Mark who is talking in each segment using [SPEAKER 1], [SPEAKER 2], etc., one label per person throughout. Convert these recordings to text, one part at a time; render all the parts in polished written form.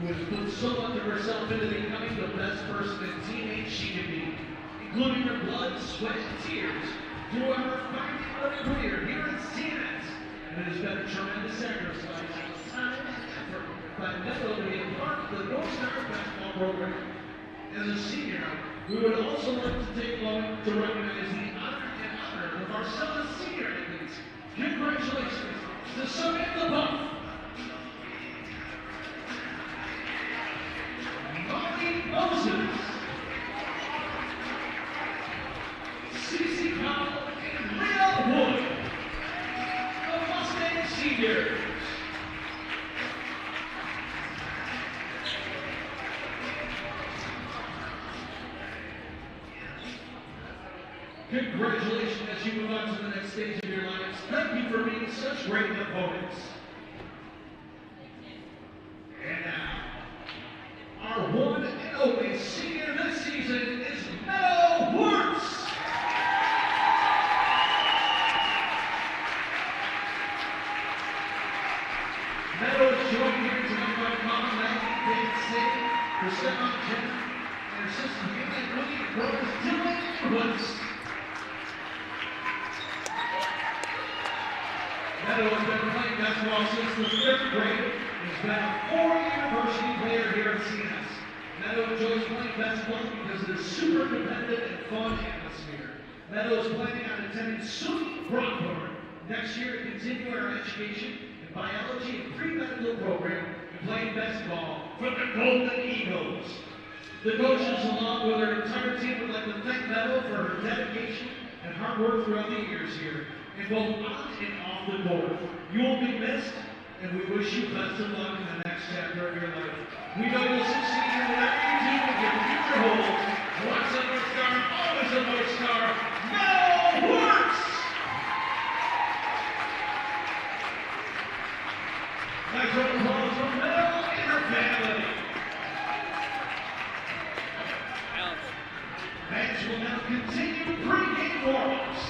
[SPEAKER 1] who has put so much of herself into becoming the best person and teammate she can be, including her blood, sweat, and tears, throughout her 5-year career here at CNS. And it has been a tremendous sacrifice of time and effort by Meadow to be a part of the Northstar basketball program. As a senior, we would also like to take a moment to recognize the honor of Marcellus senior athletes. Congratulations to Samantha Buff, Molly Moses, Cece Powell, and Leah Wood, the Mustang seniors. Congratulations as you move on to the next stage of your lives. Thank you for being such great opponents. And now, our one and only senior this season is Meadow Wurtz. Meadow is joined here tonight by Mom Maggie, David Singh, her stepmom Jen, and her sister Killian, Woody, and brothers Dylan and Woods. Meadow has been playing basketball since the 5th grade and has been a 4-year varsity player here at CNS. Meadow enjoys playing basketball because it is super competitive and fun atmosphere. Meadow is planning on attending SUNY Brockport next year to continue our education in biology and pre-medical program and playing basketball for the Golden Eagles. The coaches, along with their entire team, would like to thank Meadow for her dedication and hard work throughout the years here, and both on and off the court. You will be missed, and we wish you best of luck in the next chapter of your life. We know you'll succeed in whatever you do with your future holds. Once a North Star, always a North Star. Meadow Wurtz! Nice round of applause for Meadow and her family. Match will now continue pre-game warm-ups.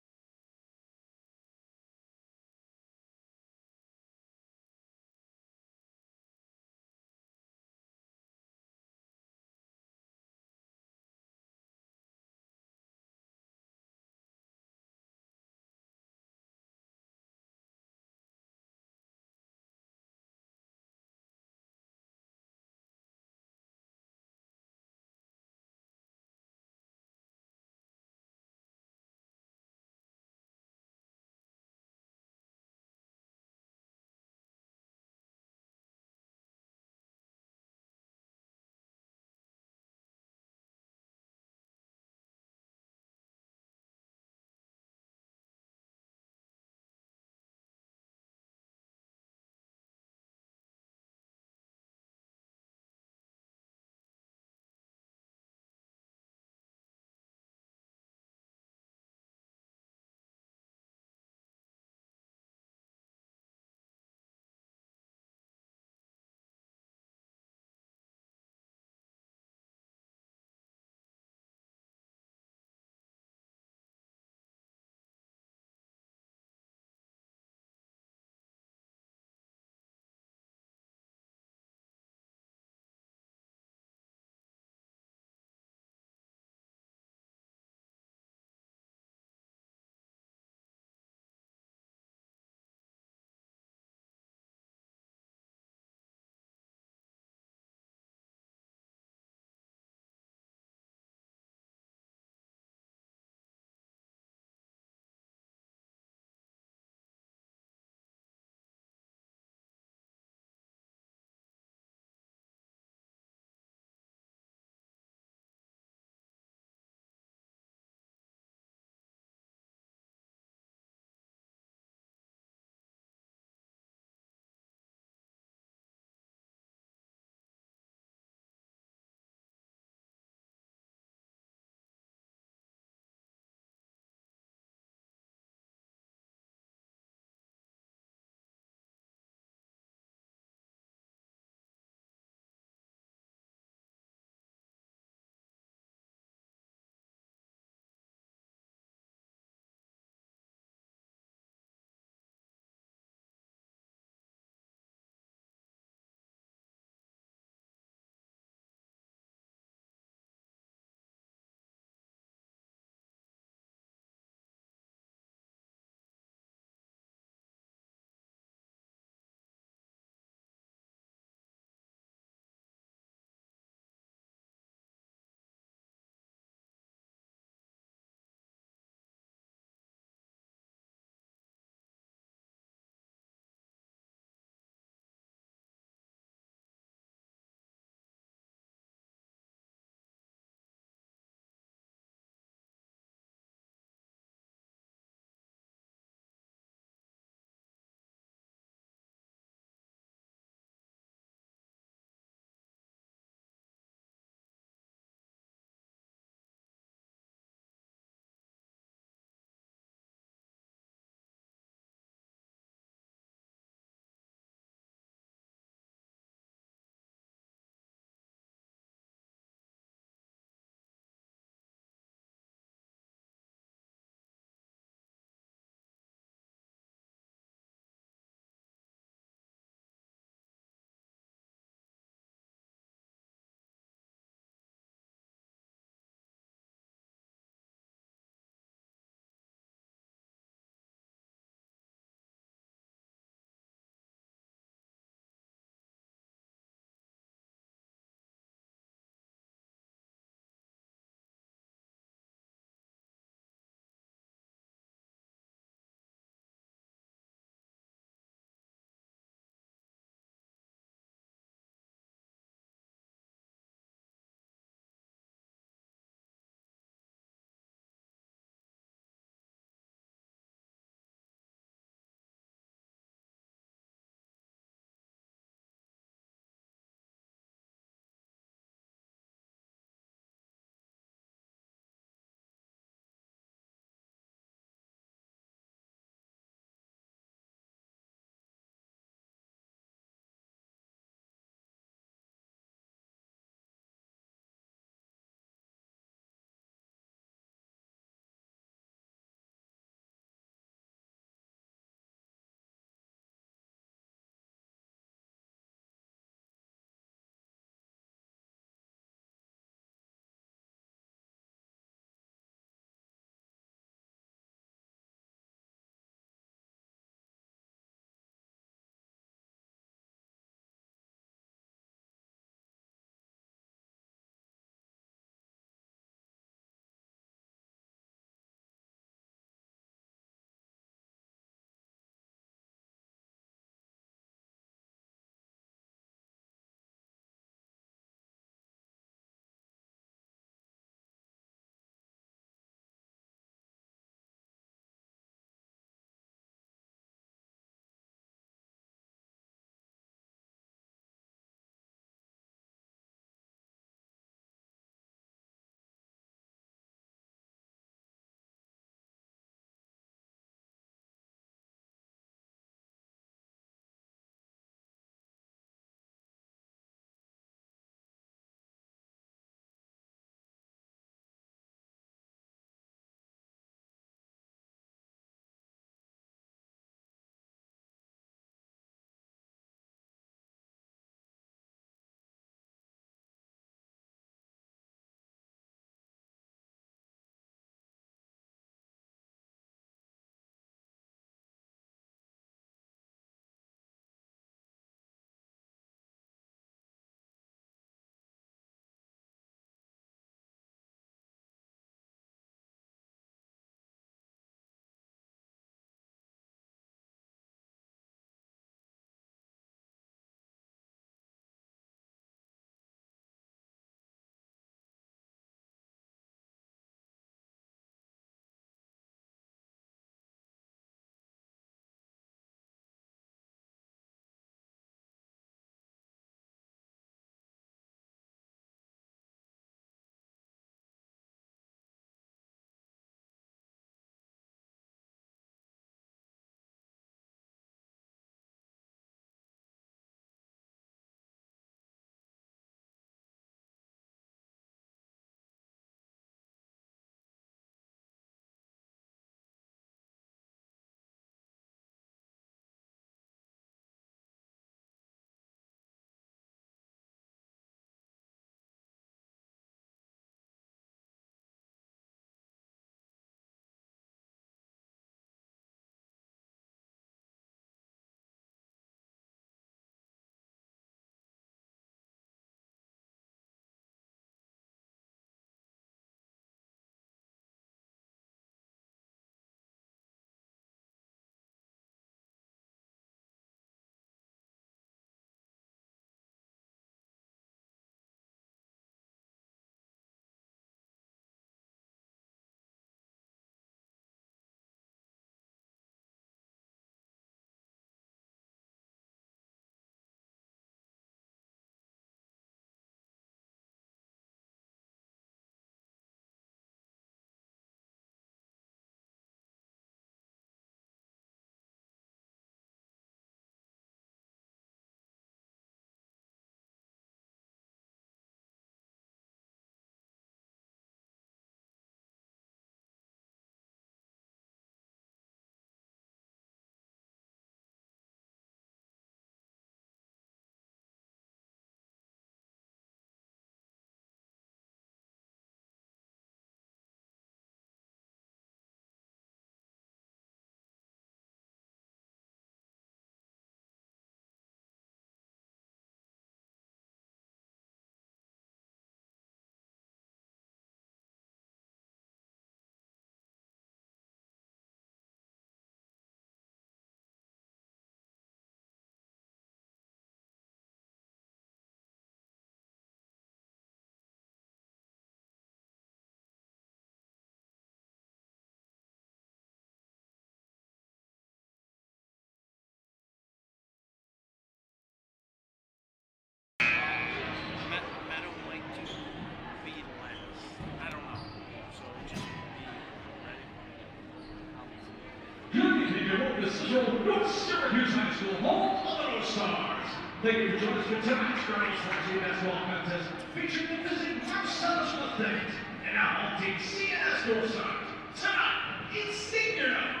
[SPEAKER 1] Cicero-North Syracuse High School, home of the Northstars. Thank you for joining us for tonight's girls varsity basketball contest featuring the visiting Marcellus Mustangs and our home team CNS Northstars. Tonight, it's senior night.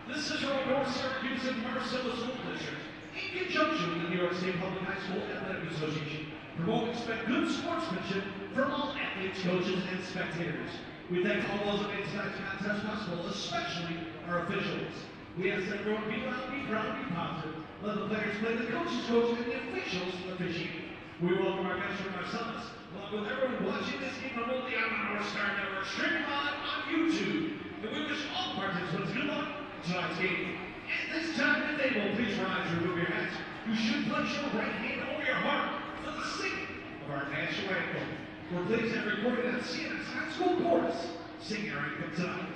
[SPEAKER 1] The Cicero-North Syracuse and Marcellus School Districts, in conjunction with the New York State Public High School Athletic Association, promote and expect good sportsmanship from all athletes, coaches, and spectators. We thank all those that made tonight's contest possible, especially our officials. We ask that everyone be loud, be proud, be positive. Let the players play, the coaches coach, and the officials officiate. We welcome our guests from Marcellus, along with everyone watching this game remotely on the Northstar Network, streaming live on YouTube. And we wish all participants good luck in tonight's game. At this time of the table, please rise and remove your hats. You should place your right hand over your heart for the singing of our national anthem. We're pleased to have recorded at CNS High School Chorus, sing our anthem tonight.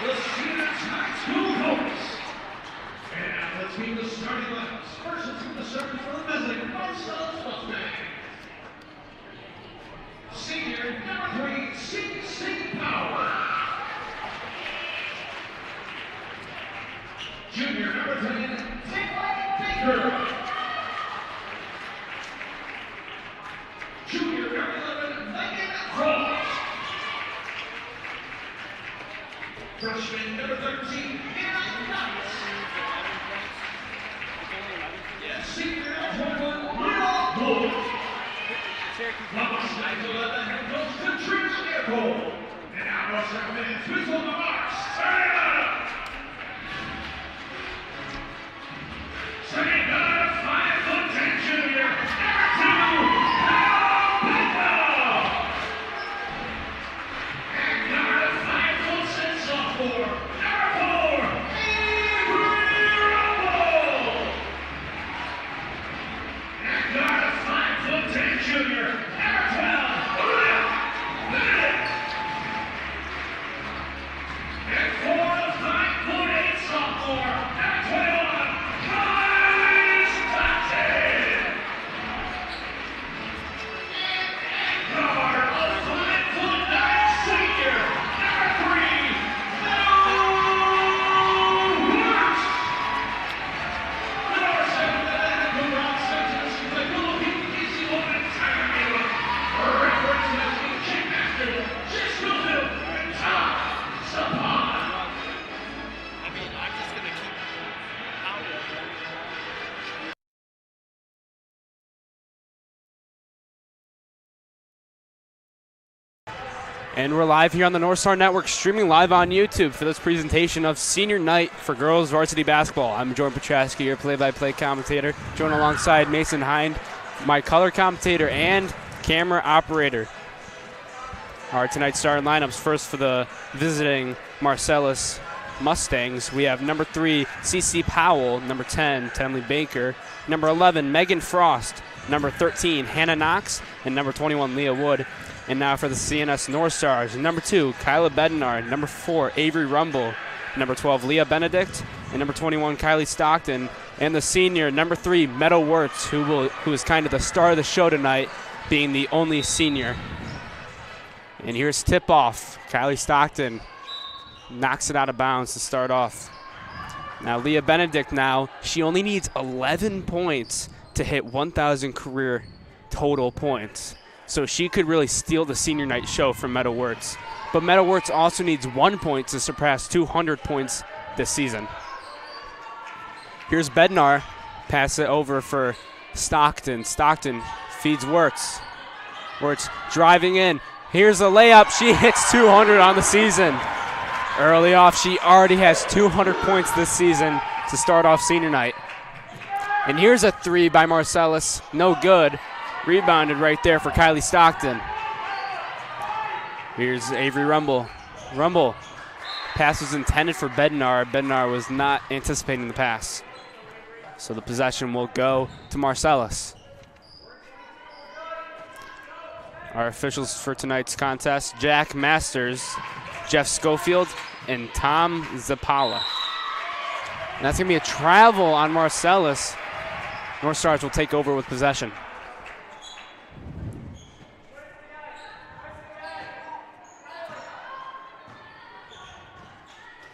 [SPEAKER 1] The CNS High School Chorus. And now let's meet the starting lineups. First, it's going to serve for the visiting Marcellus Mustangs. Senior number 3, C.C. Power. Junior number 10, Taylor Baker. Junior number 11, Megan Frost. Freshman number 13, Hannah Knight. Senior number 21, Leah Wood. Number 11, head coach Katrina Leopold. And now Northstar fans, please welcome our starting lineup. Starting lineup, 5'10" junior, number 2,
[SPEAKER 2] And we're live here on the Northstar Network, streaming live on YouTube for this presentation of Senior Night for Girls Varsity Basketball. I'm Jordan Piotrowski, your play-by-play commentator, joined alongside Mason Hind, my color commentator and camera operator. Our tonight's starting lineups, first for the visiting Marcellus Mustangs, we have number 3, C.C. Powell, number 10, Tenley Baker, number 11, Megan Frost, number 13, Hannah Knox, and number 21, Leah Wood. And now for the CNS Northstars, number 2, Kyla Bednar, number 4, Avery Rumble, number 12, Leah Benedict, and number 21, Kylie Stockton, and the senior, number 3, Meadow Wirtz, who is kind of the star of the show tonight, being the only senior. And here's tip-off. Kylie Stockton knocks it out of bounds to start off. Now Leah Benedict now, she only needs 11 points to hit 1,000 career total points. So she could really steal the senior night show from Meadow Wirtz. But Meadow Wirtz also needs 1 point to surpass 200 points this season. Here's Bednar, pass it over for Stockton. Stockton feeds Wirtz. Wirtz driving in. Here's a layup. She hits 200 on the season. Early off, she already has 200 points this season to start off senior night. And here's a 3 by Marcellus. No good. Rebounded right there for Kylie Stockton. Here's Avery Rumble. Rumble. Pass was intended for Bednar. Bednar was not anticipating the pass. So the possession will go to Marcellus. Our officials for tonight's contest, Jack Masters, Jeff Schofield, and Tom Zappala. And that's going to be a travel on Marcellus. North Stars will take over with possession.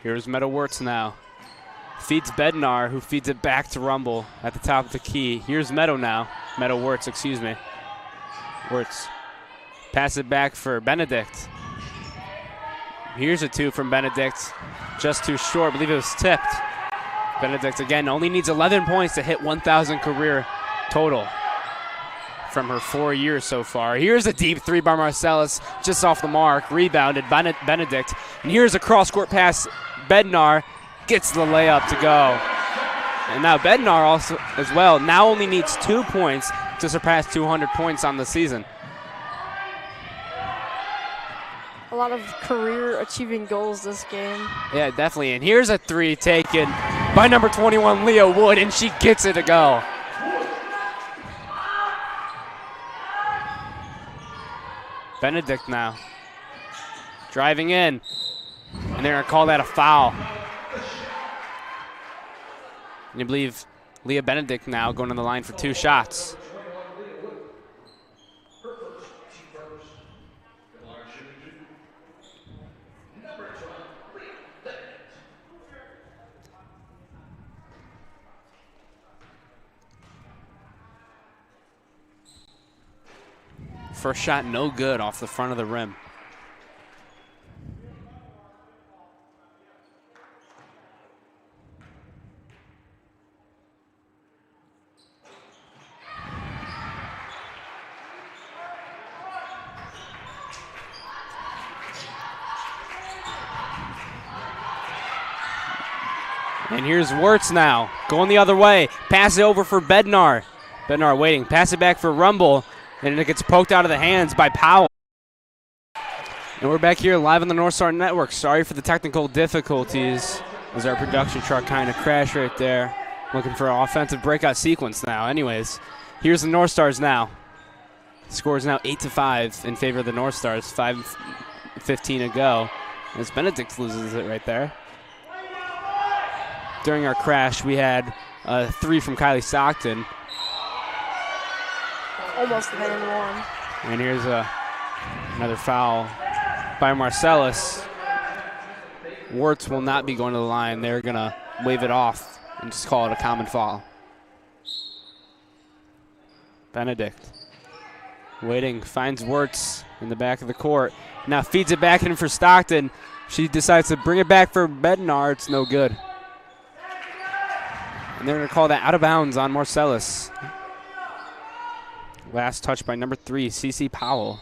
[SPEAKER 2] Here's Meadow Wirtz now. Feeds Bednar, who feeds it back to Rumble at the top of the key. Here's Meadow now. Meadow Wirtz, excuse me. Wirtz. Pass it back for Benedict. Here's a 2 from Benedict. Just too short. I believe it was tipped. Benedict, again, only needs 11 points to hit 1,000 career total from her 4 years so far. Here's a deep 3 by Marcellus, just off the mark. Rebounded by Benedict. And here's a cross-court pass. Bednar gets the layup to go. And now Bednar also as well now only needs 2 points to surpass 200 points on the season.
[SPEAKER 3] A lot of career achieving goals this game.
[SPEAKER 2] Yeah, definitely. And here's a 3 taken by number 21, Leah Wood, and she gets it to go. Benedict now. Driving in. And they're going to call that a foul. And I believe Leah Benedict now going to the line for 2 shots. First shot no good off the front of the rim. And here's Wirtz now, going the other way. Pass it over for Bednar. Bednar waiting. Pass it back for Rumble. And it gets poked out of the hands by Powell. And we're back here live on the Northstar Network. Sorry for the technical difficulties as our production truck kind of crashed right there. Looking for an offensive breakout sequence now. Anyways, here's the North Stars now. Score is now 8-5 in favor of the North Stars. 5:15 to go. As Benedict loses it right there. During our crash, we had a 3 from Kylie Stockton.
[SPEAKER 3] Almost an and one.
[SPEAKER 2] And here's another foul by Marcellus. Wirtz will not be going to the line. They're going to wave it off and just call it a common foul. Benedict waiting, finds Wirtz in the back of the court. Now feeds it back in for Stockton. She decides to bring it back for Bednar. It's no good. And they're going to call that out of bounds on Marcellus. Last touch by number 3, CeCe Powell.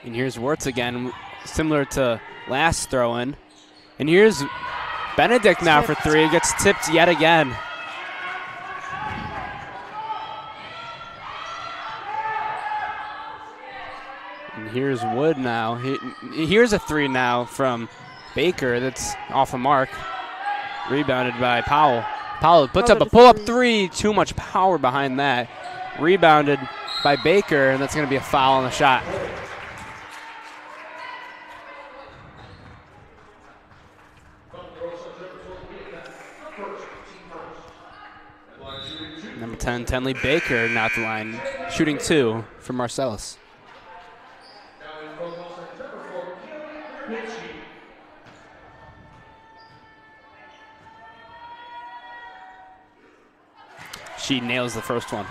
[SPEAKER 2] And here's Wirtz again, similar to last throw-in. And here's Benedict now for 3. It gets tipped yet again. And here's Wood now. Here's a 3 now from Baker that's off the mark. Rebounded by Powell. Powell puts up a pull-up 3. Too much power behind that. Rebounded by Baker, and that's going to be a foul on the shot. Number 10, Tenley Baker, now at the line, shooting 2 for Marcellus. She nails the first one.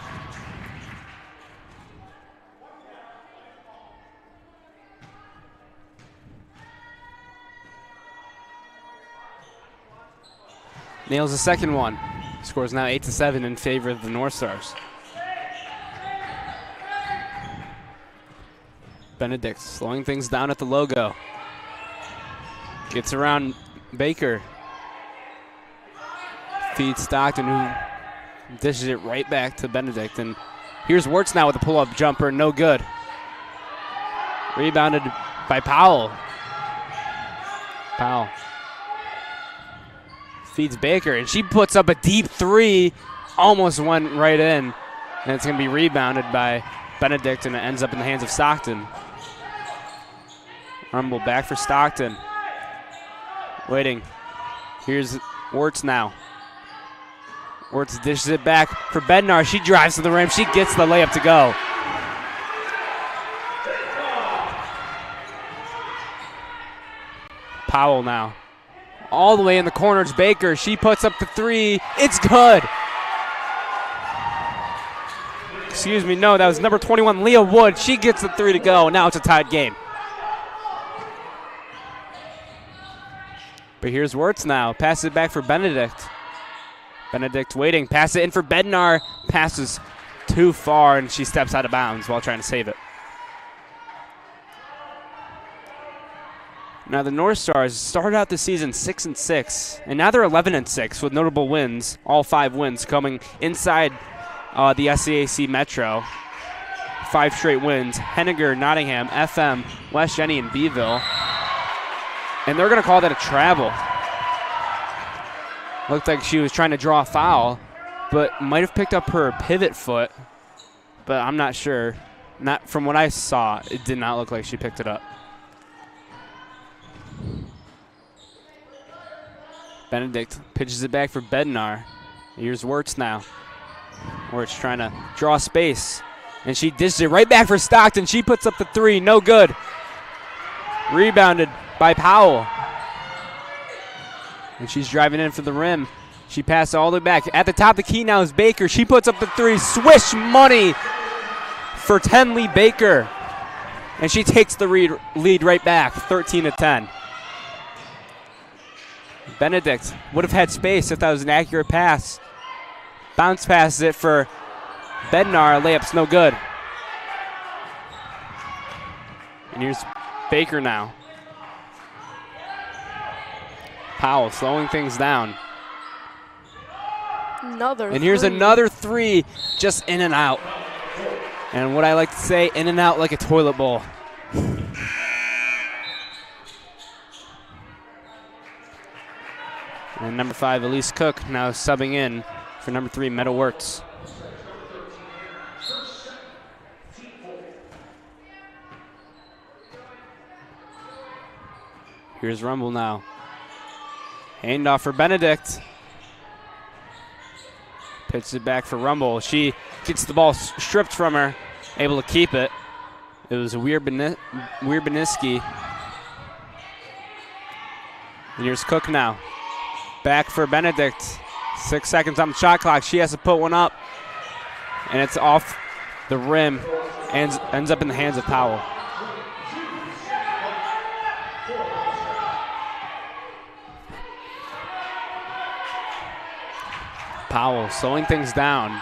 [SPEAKER 2] Nails the second one. Scores now 8-7 in favor of the North Stars. Benedict slowing things down at the logo. Gets around Baker. Feeds Stockton, who dishes it right back to Benedict. And here's Wirtz now with a pull-up jumper, no good. Rebounded by Powell. Powell feeds Baker, and she puts up a deep 3, almost went right in. And it's going to be rebounded by Benedict, and it ends up in the hands of Stockton. Rumble back for Stockton. Waiting. Here's Wirtz now. Wirtz dishes it back for Bednar. She drives to the rim. She gets the layup to go. Powell now. All the way in the corner, it's Baker. She puts up the 3. It's good. Excuse me, no, that was number 21, Leah Wood. She gets the 3 to go. Now it's a tied game. But here's Wirtz now. Passes it back for Benedict. Benedict waiting. Pass it in for Bednar. Passes too far, and she steps out of bounds while trying to save it. Now the North Stars started out the season 6-6, and now they're 11-6 with notable wins, all 5 wins coming inside the SCAC Metro. 5 straight wins: Henniger, Nottingham, FM, West Jenny, and Beeville. And they're going to call that a travel. Looked like she was trying to draw a foul, but might have picked up her pivot foot, but I'm not sure. Not from what I saw, it did not look like she picked it up. Benedict pitches it back for Bednar. Here's Wirtz now. Wirtz trying to draw space, and she dishes it right back for Stockton. She puts up the 3, no good. Rebounded by Powell. And she's driving in for the rim. She passed all the way back. At the top of the key now is Baker. She puts up the 3. Swish money for Tenley Baker. And she takes the lead right back, 13-10. Benedict would have had space if that was an accurate pass. Bounce passes it for Bednar. Layup's no good. And here's Baker now. Powell slowing things down. And here's another 3, just in and out. And what I like to say, in and out like a toilet bowl. And number 5, Elise Cook, now subbing in for number 3, Meadow Wirtz. Here's Rumble now. Handoff for Benedict. Pitches it back for Rumble. She gets the ball stripped from her, able to keep it. It was Weir-Beniski. And here's Cook now. Back for Benedict. 6 seconds on the shot clock. She has to put one up. And it's off the rim. Ends up in the hands of Powell. Powell slowing things down.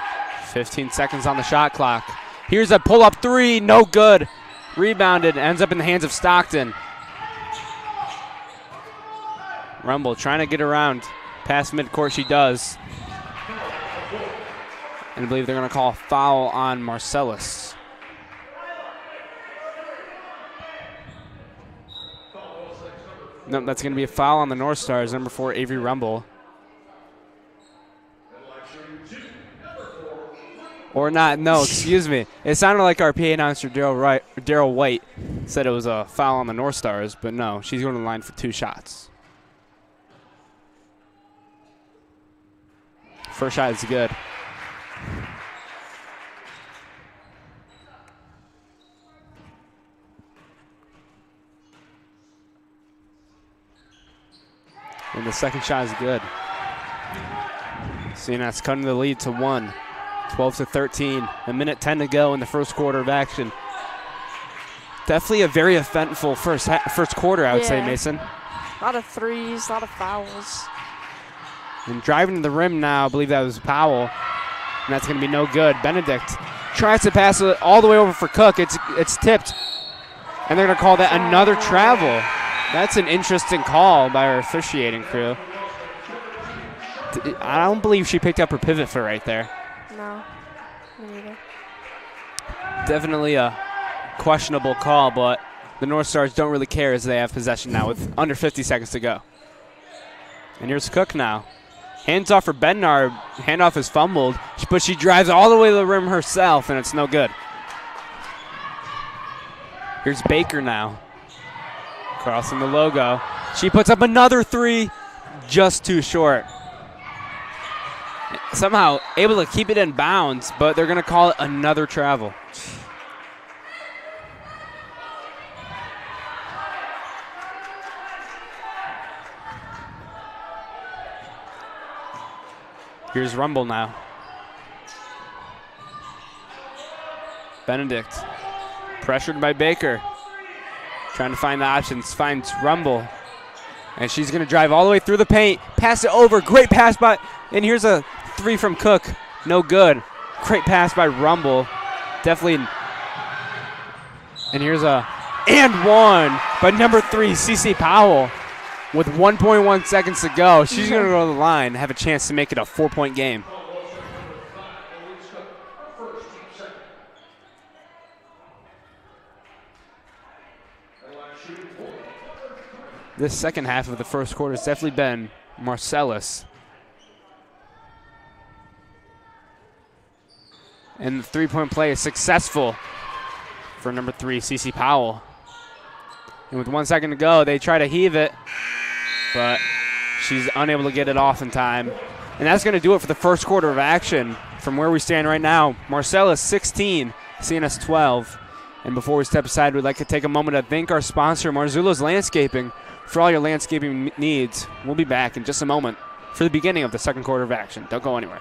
[SPEAKER 2] 15 seconds on the shot clock. Here's a pull-up 3. No good. Rebounded. Ends up in the hands of Stockton. Rumble trying to get around. Past midcourt she does. And I believe they're going to call a foul on Marcellus. No, that's going to be a foul on the North Stars. Number 4, Avery Rumble. Or not, no, excuse me. It sounded like our PA announcer, Daryl White, said it was a foul on the North Stars, but no, she's going to the line for 2 shots. First shot is good. And the second shot is good. CNS cutting the lead to 1. 12-13. A minute 10 to go in the first quarter of action. Definitely a very eventful first quarter, I would say, Mason.
[SPEAKER 3] A lot of threes, a lot of fouls.
[SPEAKER 2] And driving to the rim now, I believe that was Powell. And that's going to be no good. Benedict tries to pass it all the way over for Cook. It's tipped. And they're going to call that another travel. That's an interesting call by our officiating crew. I don't believe she picked up her pivot foot right there.
[SPEAKER 3] No, me neither.
[SPEAKER 2] Definitely a questionable call, but the North Stars don't really care as they have possession now with under 50 seconds to go. And here's Cook now. Hands off for Bednar. Handoff is fumbled, but she drives all the way to the rim herself, and it's no good. Here's Baker now. Crossing the logo. She puts up another three, just too short. Somehow able to keep it in bounds, but they're going to call it another travel. Here's Rumble now. Benedict, pressured by Baker. Trying to find the options, finds Rumble. And she's going to drive all the way through the paint, pass it over, great pass by, and here's a three from Cook, no good. Great pass by Rumble, definitely. And here's and one by number 3, Cece Powell. With 1.1 seconds to go, she's going to go to the line and have a chance to make it a 4-point game. This second half of the first quarter has definitely been Marcellus. And the three-point play is successful for number 3, Cece Powell. And with 1 second to go, they try to heave it, but she's unable to get it off in time. And that's going to do it for the first quarter of action. From where we stand right now, Marcellus 16, CNS 12. And before we step aside, we'd like to take a moment to thank our sponsor, Marzullo's Landscaping, for all your landscaping needs. We'll be back in just a moment for the beginning of the second quarter of action. Don't go anywhere.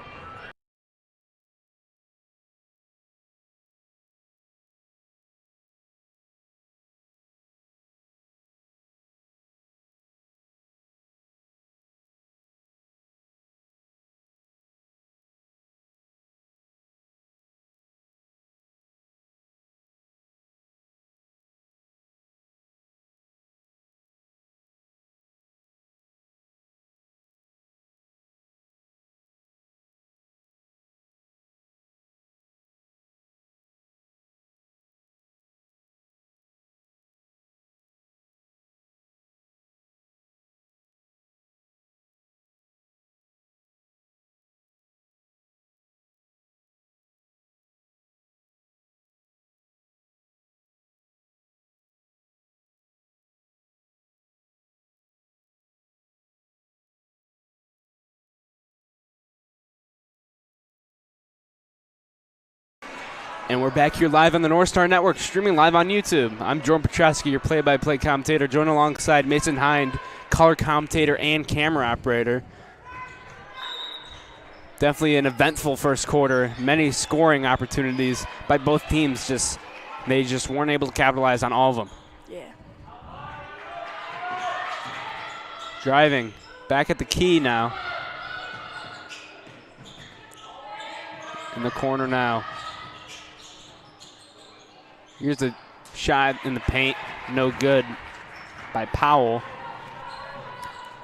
[SPEAKER 2] And we're back here live on the Northstar Network, streaming live on YouTube. I'm Jordan Piotrowski, your play-by-play commentator, joined alongside Mason Hind, color commentator and camera operator. Definitely an eventful first quarter. Many scoring opportunities by both teams. They just weren't able to capitalize on all of them.
[SPEAKER 3] Yeah.
[SPEAKER 2] Driving, back at the key now. In the corner now. Here's a shot in the paint, no good by Powell.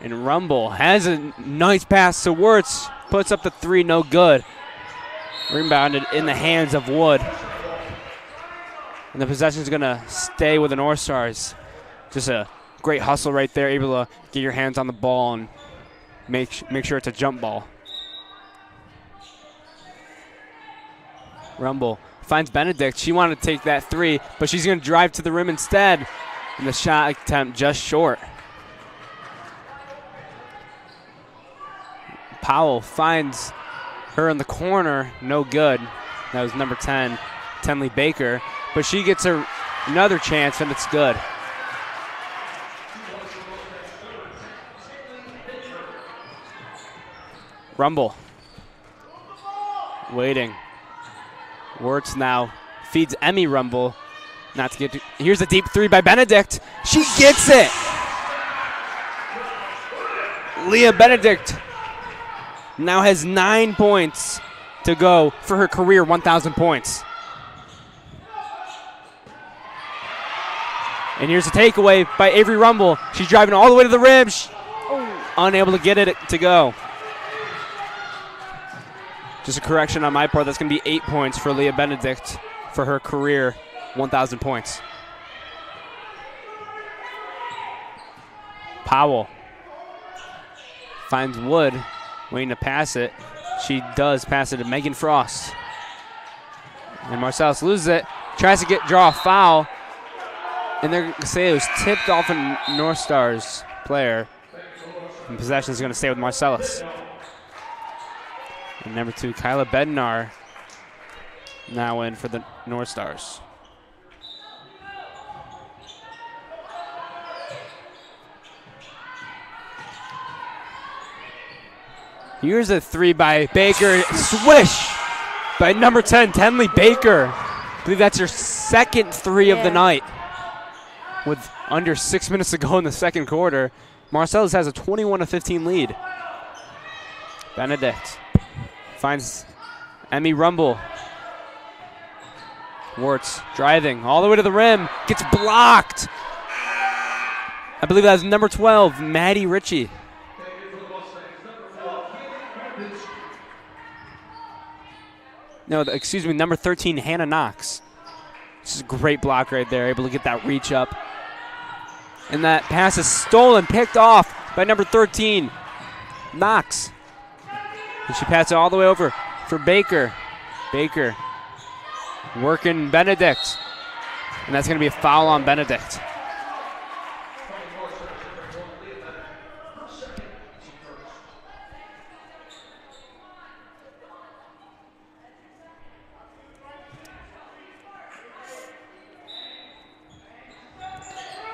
[SPEAKER 2] And Rumble has a nice pass to Wirtz, puts up the three, no good. Rebounded in the hands of Wood. And the possession's gonna stay with the North Stars. Just a great hustle right there, able to get your hands on the ball and make sure it's a jump ball. Rumble finds Benedict. She wanted to take that three, but she's going to drive to the rim instead. And the shot attempt just short. Powell finds her in the corner. No good. That was number 10, Tenley Baker. But she gets another chance, and it's good. Rumble. Waiting. Wirtz now feeds Emmy Rumble. Not to get to, here's a deep three by Benedict. She gets it. Leah Benedict now has 9 points to go for her career 1,000 points. And here's a takeaway by Avery Rumble. She's driving all the way to the rim. Unable to get it to go. Just a correction on my part. That's going to be 8 points for Leah Benedict for her career 1,000 points. Powell finds Wood, waiting to pass it. She does pass it to Megan Frost. And Marcellus loses it, tries to draw a foul. And they're going to say it was tipped off a Northstar's player. And possession is going to stay with Marcellus. And number 2, Kyla Bednar, now in for the Northstars. Here's a three by Baker. Swish by number 10, Tenley Baker. I believe that's her second three of the night. With under 6 minutes to go in the second quarter, Marcellus has a 21-15 lead. Benedict finds Emmy Rumble. Wirtz driving all the way to the rim. Gets blocked. I believe that was number 12, Maddie Ritchie. No, excuse me, number 13, Hannah Knox. This is a great block right there, able to get that reach up. And that pass is stolen, picked off by number 13, Knox. And she passes it all the way over for Baker. Baker working Benedict. And that's going to be a foul on Benedict.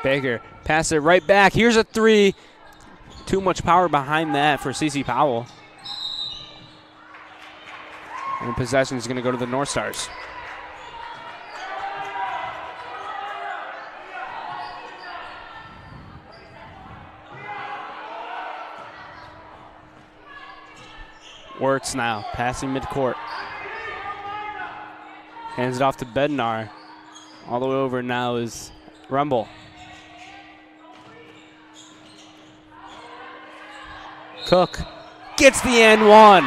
[SPEAKER 2] Baker passes it right back. Here's a three. Too much power behind that for Cece Powell. And possession is going to go to the Northstars. Wirtz now, passing midcourt. Hands it off to Bednar. All the way over now is Rumble. Cook gets the N1.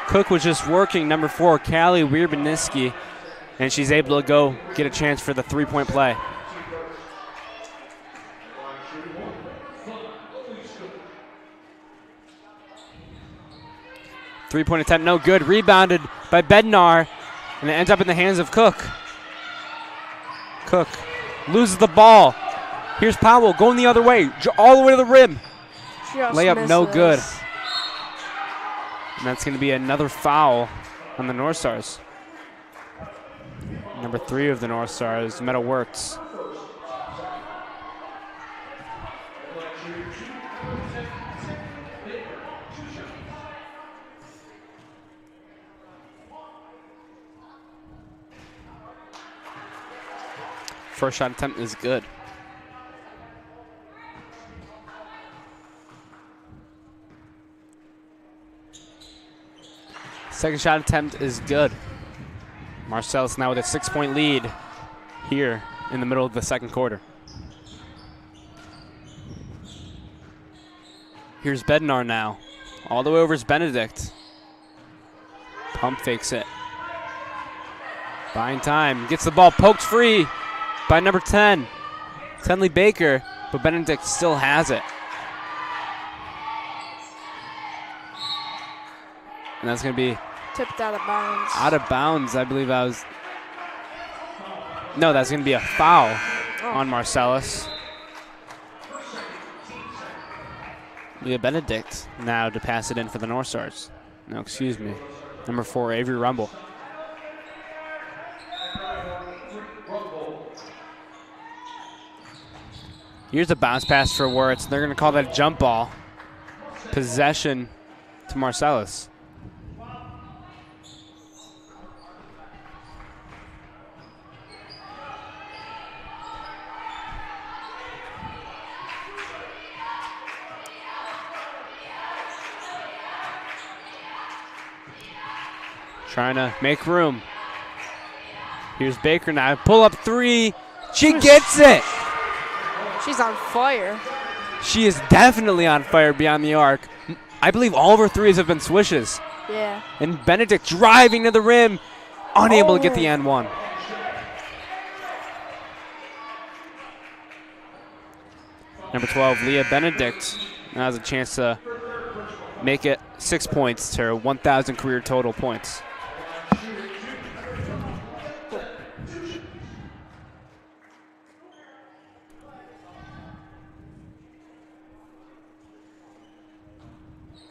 [SPEAKER 2] Cook was just working number 4, Callie Wierbeniski, and she's able to go get a chance for the three-point play. Three-point attempt, no good. Rebounded by Bednar, and it ends up in the hands of Cook. Cook loses the ball. Here's Powell going the other way, all the way to the rim. Layup misses. No good. And that's going to be another foul on the Northstars. Number 3 of the Northstars, Meta Wirtz. First shot attempt is good. Second shot attempt is good. Marcellus now with a 6-point lead here in the middle of the second quarter. Here's Bednar now. All the way over is Benedict. Pump fakes it. Buying time. Gets the ball poked free by number 10, Tenley Baker, but Benedict still has it. And that's going to be
[SPEAKER 3] tipped out of bounds.
[SPEAKER 2] Out of bounds, I believe I was. No, that's going to be a foul on Marcellus. Leah Benedict now to pass it in for the Northstars. No, excuse me. Number 4, Avery Rumble. Here's a bounce pass for Wirtz. They're going to call that a jump ball. Possession to Marcellus. Trying to make room. Here's Baker now. Pull up three. She gets it.
[SPEAKER 3] She's on fire.
[SPEAKER 2] She is definitely on fire beyond the arc. I believe all of her threes have been swishes.
[SPEAKER 3] Yeah.
[SPEAKER 2] And Benedict driving to the rim, unable to get the and one. Number 12, Leah Benedict, now has a chance to make it 6 points to her 1,000 career total points.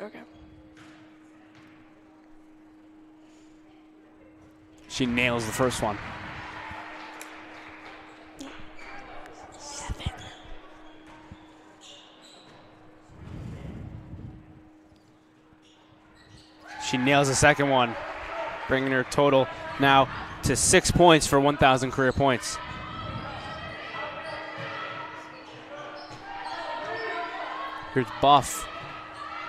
[SPEAKER 3] Okay.
[SPEAKER 2] She nails the first one. She nails the second one, bringing her total now to 6 points for 1,000 career points. Here's Buff.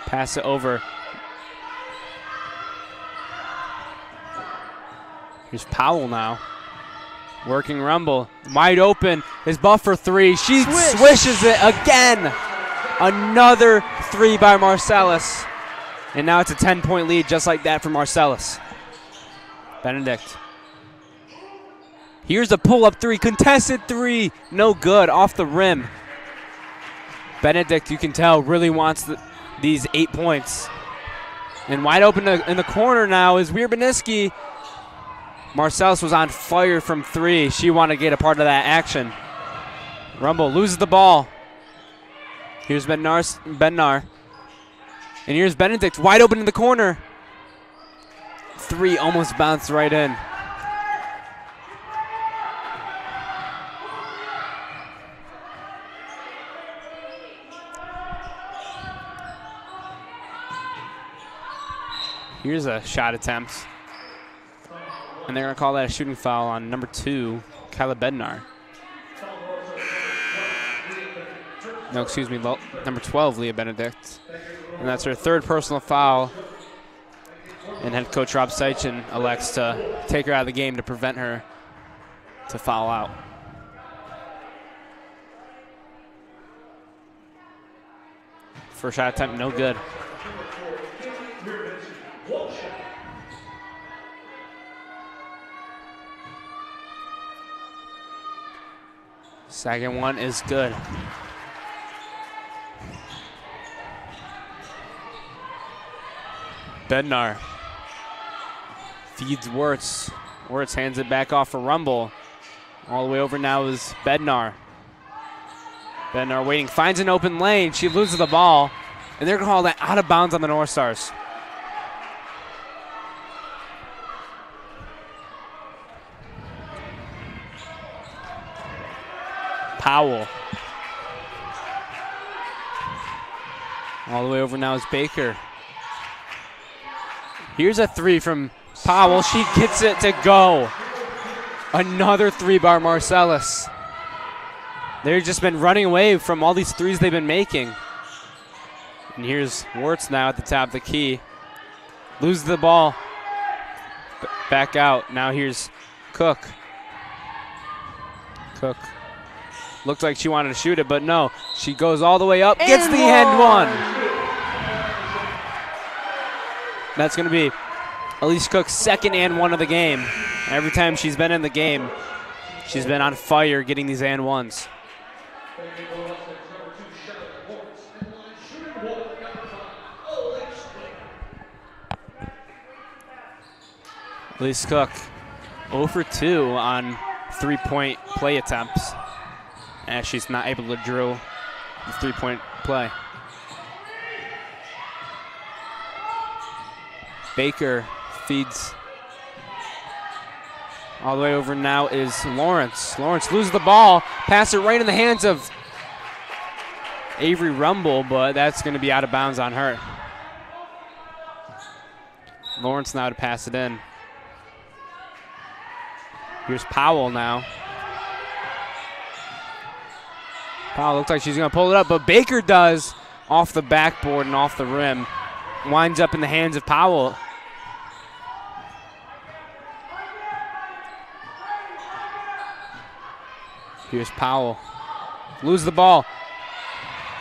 [SPEAKER 2] Pass it over. Here's Powell now. Working Rumble. Wide open. Is Buff for three. She swishes it again. Another three by Marcellus. And now it's a 10-point lead just like that for Marcellus. Benedict. Here's a pull-up three. Contested three. No good. Off the rim. Benedict, you can tell, really wants these 8 points. And wide open in the corner now is Wierbeniski. Marcellus was on fire from three. She wanted to get a part of that action. Rumble loses the ball. Here's Bednar. And here's Benedict, wide open in the corner. Three almost bounced right in. Here's a shot attempt. And they're going to call that a shooting foul on number 2, Kyla Bednar. No, excuse me, number 12, Leah Benedict. And that's her third personal foul. And head coach Rob Seichin elects to take her out of the game to prevent her to foul out. First shot attempt, no good. Second one is good. Bednar feeds Wirtz. Wirtz hands it back off for Rumble. All the way over now is Bednar. Bednar waiting, finds an open lane. She loses the ball, and they're going to call that out of bounds on the North Stars. Powell. All the way over now is Baker. Here's a three from Powell. She gets it to go. Another three by Marcellus. They've just been running away from all these threes they've been making. And here's Wirtz now at the top of the key. Loses the ball. Back out. Now here's Cook. Cook. Looked like she wanted to shoot it, but no. She goes all the way up, gets the and one. That's going to be Elise Cook's second and one of the game. Every time she's been in the game, she's been on fire getting these and ones. Elise Cook 0 for 2 on three-point play attempts. And she's not able to drill the three-point play. Baker feeds. All the way over now is Lawrence. Lawrence loses the ball. Pass it right in the hands of Avery Rumble, but that's going to be out of bounds on her. Lawrence now to pass it in. Here's Powell now. Powell looks like she's going to pull it up, but Baker does off the backboard and off the rim. Winds up in the hands of Powell. Here's Powell. Lose the ball.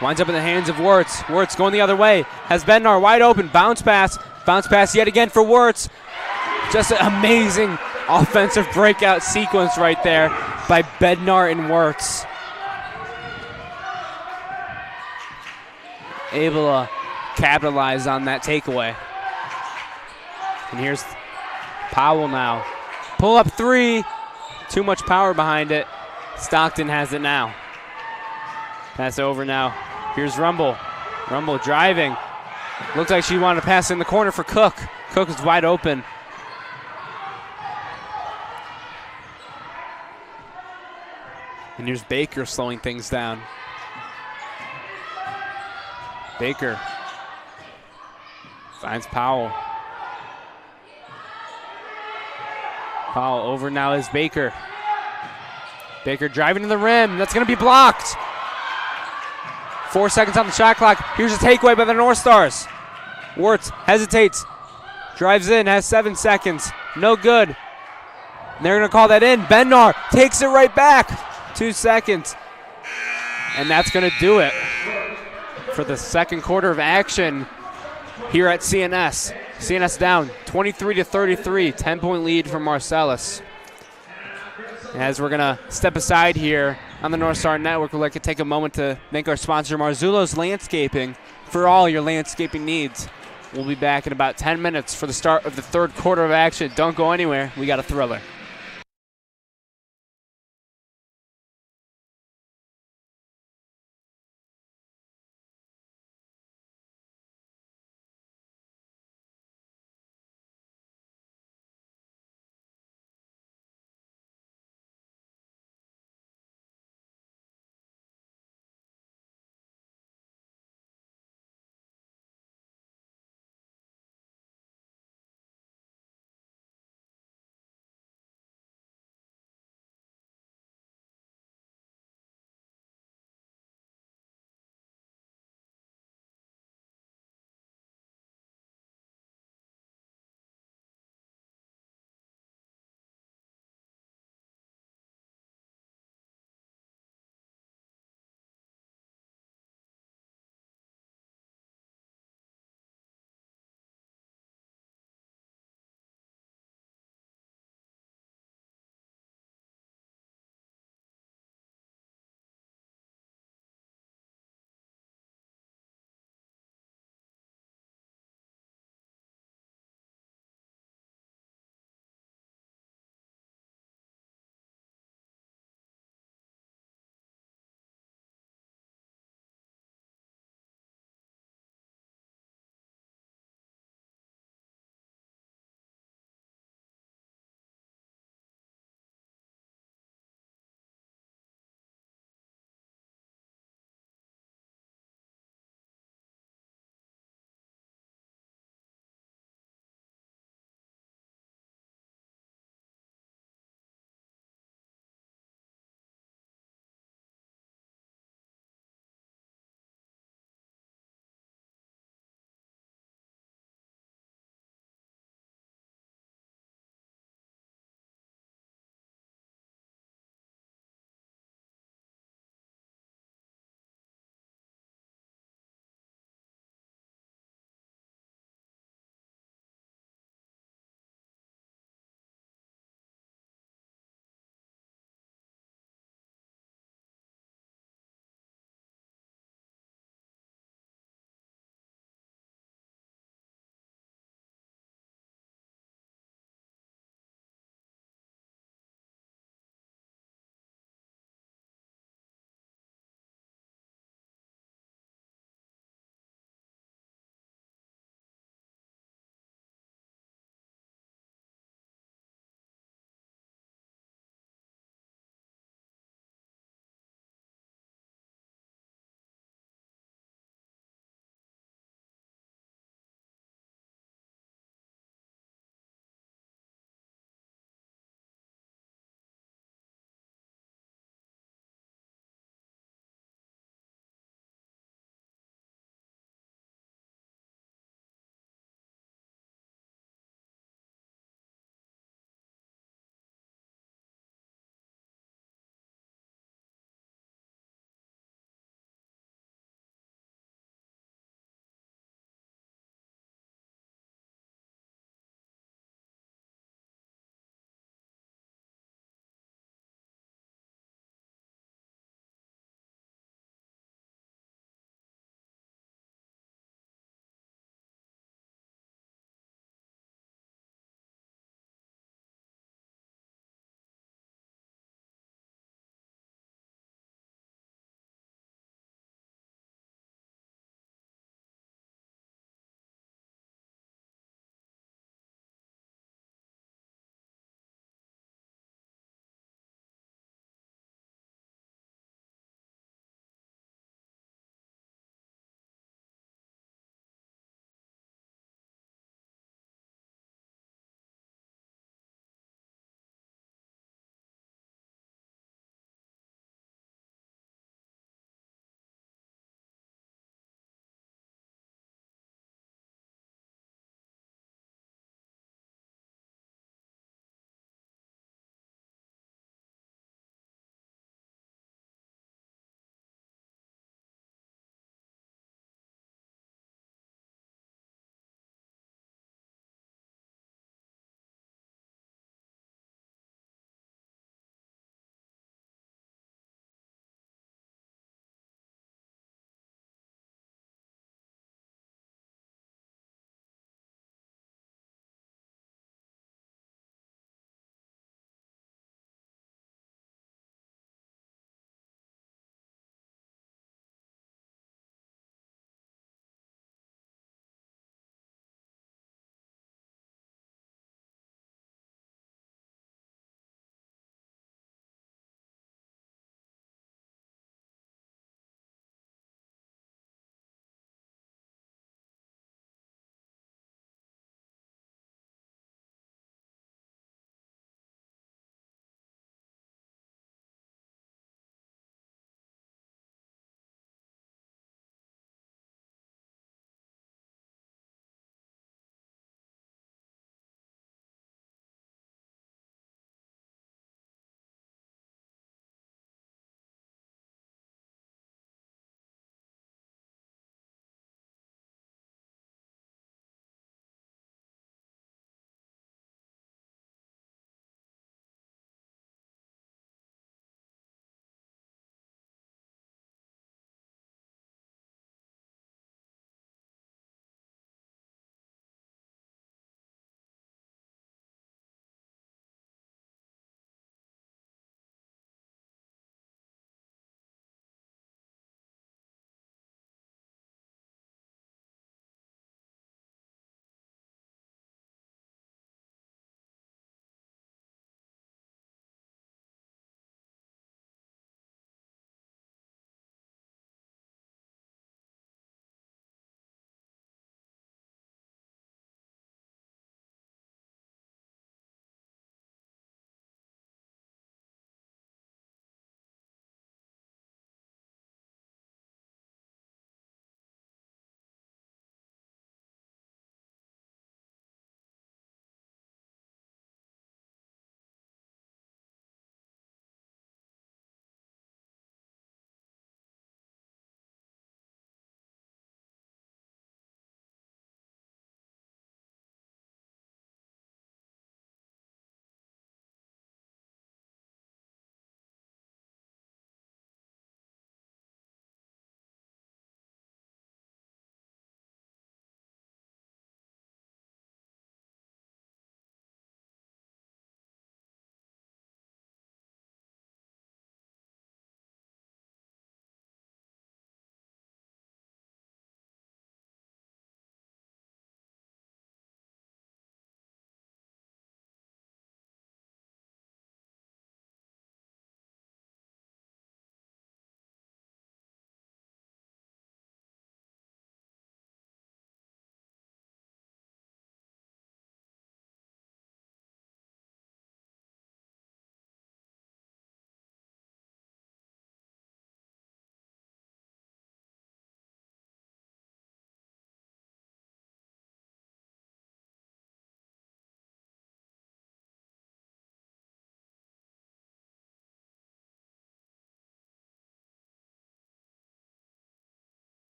[SPEAKER 2] Winds up in the hands of Wirtz. Wirtz going the other way. Has Bednar wide open. Bounce pass. Bounce pass yet again for Wirtz. Just an amazing offensive breakout sequence right there by Bednar and Wirtz. Able to capitalize on that takeaway. And here's Powell now. Pull up three. Too much power behind it. Stockton has it now. Pass over now. Here's Rumble. Rumble driving. Looks like she wanted to pass in the corner for Cook. Cook is wide open. And here's Baker slowing things down. Baker finds Powell. Powell over now is Baker. Baker driving to the rim. That's going to be blocked. 4 seconds on the shot clock. Here's a takeaway by the North Stars. Wirtz hesitates. Drives in, has 7 seconds. No good. And they're going to call that in. Bednar takes it right back. 2 seconds. And that's going to do it for the second quarter of action here at CNS. CNS down 23-33, 10-point lead for Marcellus. As we're going to step aside here on the Northstar Network, we'd like to take a moment to thank our sponsor, Marzullo's Landscaping, for all your landscaping needs. We'll be back in about 10 minutes for the start of the third quarter of action. Don't go anywhere. We got a thriller.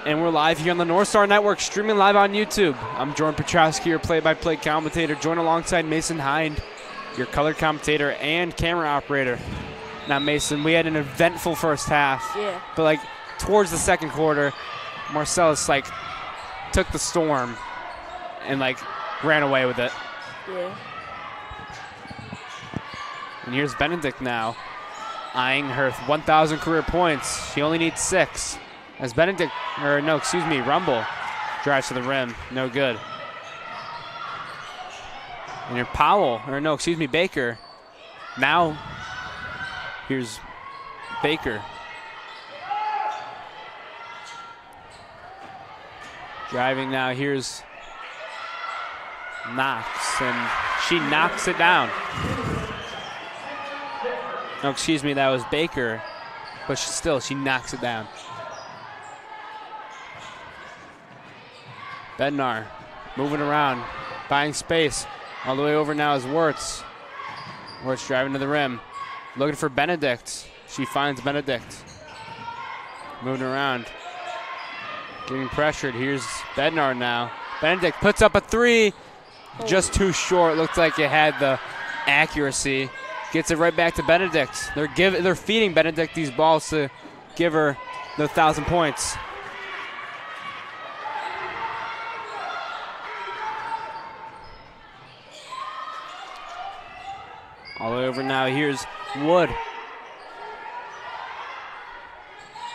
[SPEAKER 2] And we're live here on the Northstar Network, streaming live on YouTube. I'm Jordan Piotrowski, your play-by-play commentator, joined alongside Mason Hind, your color commentator and camera operator. Now, Mason, we had an eventful first half.
[SPEAKER 3] Yeah.
[SPEAKER 2] But, like, towards the second quarter, Marcellus, like, took the storm and, like, ran away with it.
[SPEAKER 3] Yeah.
[SPEAKER 2] And here's Benedict now, eyeing her 1,000 career points. She only needs 6. As Rumble drives to the rim. No good. And here Baker. Now, here's Baker. Driving now, here's Knox, and she knocks it down. That was Baker, but she knocks it down. Bednar moving around, buying space. All the way over now is Wirtz. Wirtz driving to the rim, looking for Benedict. She finds Benedict. Moving around, getting pressured. Here's Bednar now. Benedict puts up a 3, just too short. Looks like it had the accuracy. Gets it right back to Benedict. They're feeding Benedict these balls to give her the 1,000 points. All the way over now, here's Wood.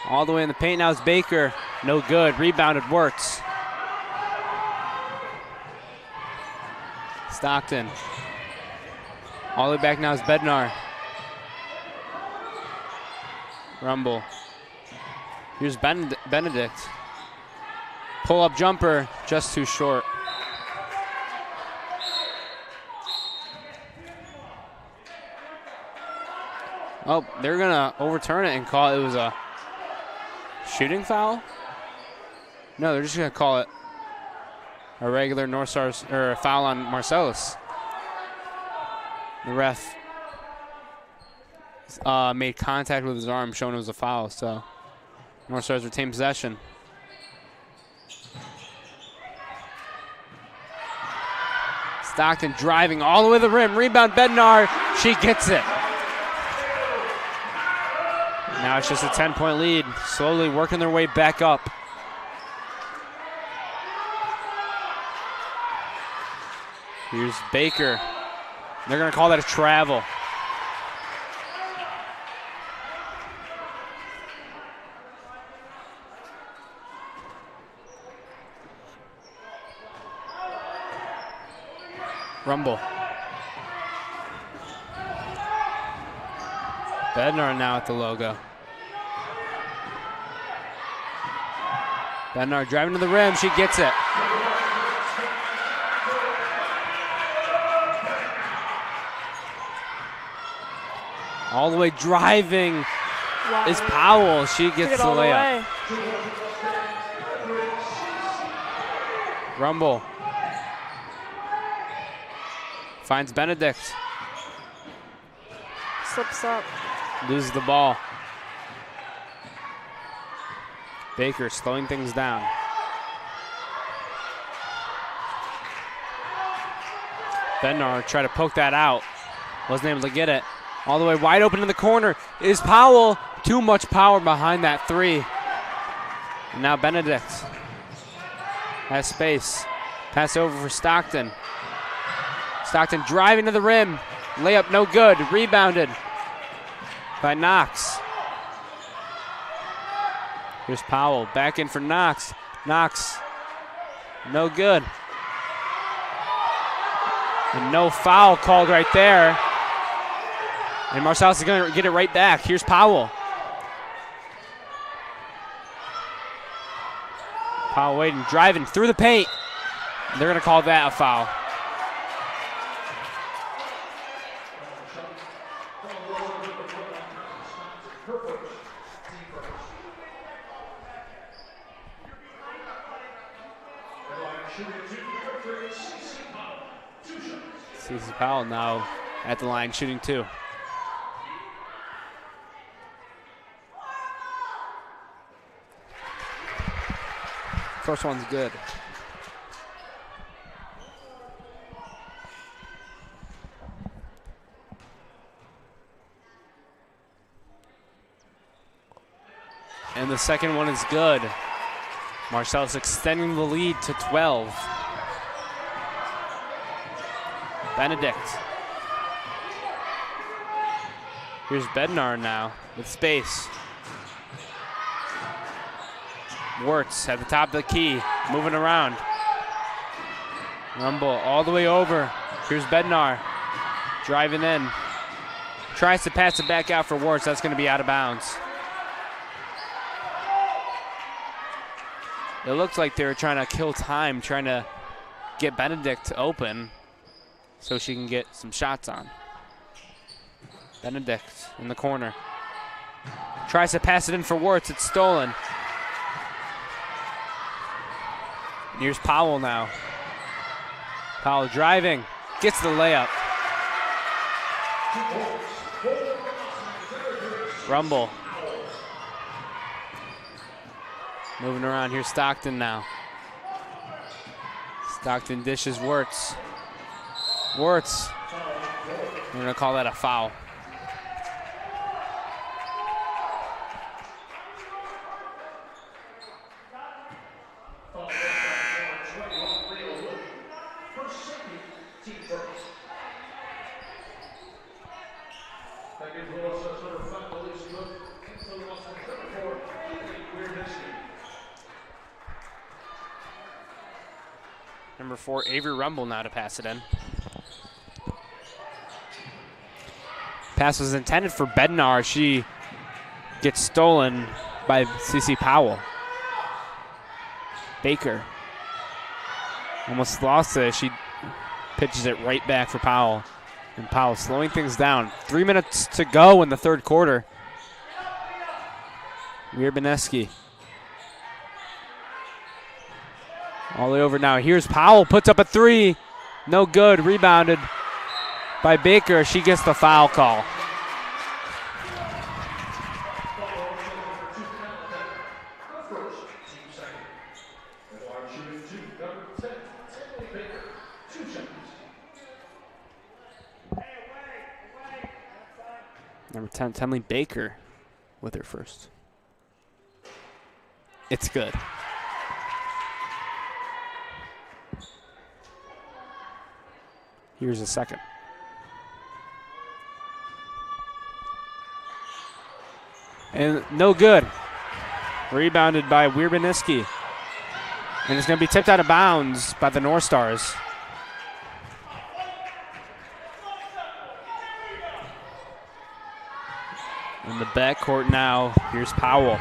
[SPEAKER 2] All the way in the paint now is Baker. No good, rebounded Wirtz. Stockton. All the way back now is Bednar. Rumble. Here's Benedict. Pull-up jumper, just too short. Oh, they're going to overturn it and call it was a shooting foul? No, they're just going to call it a regular Northstar or a foul on Marcellus. The ref made contact with his arm, showing it was a foul, so Northstar's retained possession. Stockton driving all the way to the rim. Rebound, Bednar. She gets it. Now it's just a 10-point lead, slowly working their way back up. Here's Baker. They're going to call that a travel. Rumble. Bednar now at the logo. Bednar driving to the rim. She gets it. All the way driving is Powell. She gets the layup. Rumble. Finds Benedict.
[SPEAKER 3] Slips up.
[SPEAKER 2] Loses the ball. Baker slowing things down. Bednar tried to poke that out. Wasn't able to get it. All the way wide open in the corner is Powell. Too much power behind that 3. And now Benedict has space. Pass over for Stockton. Stockton driving to the rim. Layup no good. Rebounded by Knox. Here's Powell. Back in for Knox. Knox. No good. And no foul called right there. And Marcellus is going to get it right back. Here's Powell. Powell waiting, driving through the paint. They're going to call that a foul. Cicero Powell now at the line shooting 2. First one's good. And the second one is good. Marcellus extending the lead to 12. Benedict. Here's Bednar now with space. Wirtz at the top of the key, moving around. Rumble all the way over. Here's Bednar driving in. Tries to pass it back out for Wirtz. That's going to be out of bounds. It looks like they were trying to kill time, trying to get Benedict open so she can get some shots on. Benedict in the corner. Tries to pass it in for Wirtz. It's stolen. Here's Powell now. Powell driving. Gets the layup. Rumble. Moving around. Here's Stockton now. Stockton dishes Wirtz. Wirtz. We're going to call that a foul. Number 4, Avery Rumble now to pass it in. Pass was intended for Bednar. She gets stolen by CC Powell. Baker almost lost it. She pitches it right back for Powell. And Powell slowing things down. 3 minutes to go in the third quarter. Wierbeneski. All the way over now. Here's Powell, puts up a three. No good, rebounded by Baker. She gets the foul call. Number 10, Tenley Baker with her first. It's good. Here's a second. And no good. Rebounded by Wierbeneski. And it's going to be tipped out of bounds by the North Stars. In the backcourt now, here's Powell.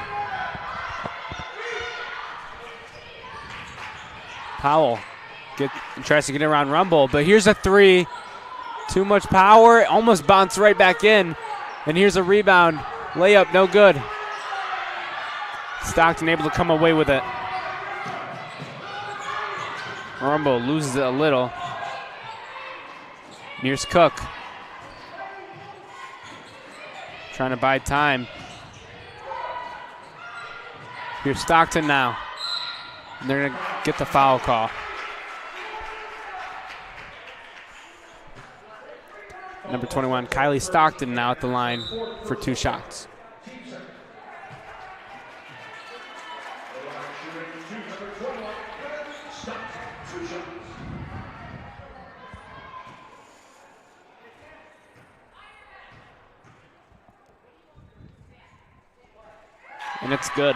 [SPEAKER 2] Powell tries to get around Rumble, but here's a three. Too much power, almost bounced right back in. And here's a rebound. Layup, no good. Stockton able to come away with it. Rumble loses it a little. Here's Cook. Trying to buy time. Here's Stockton now. And they're going to get the foul call. Number 21, Kylie Stockton now at the line for 2 shots. And it's good.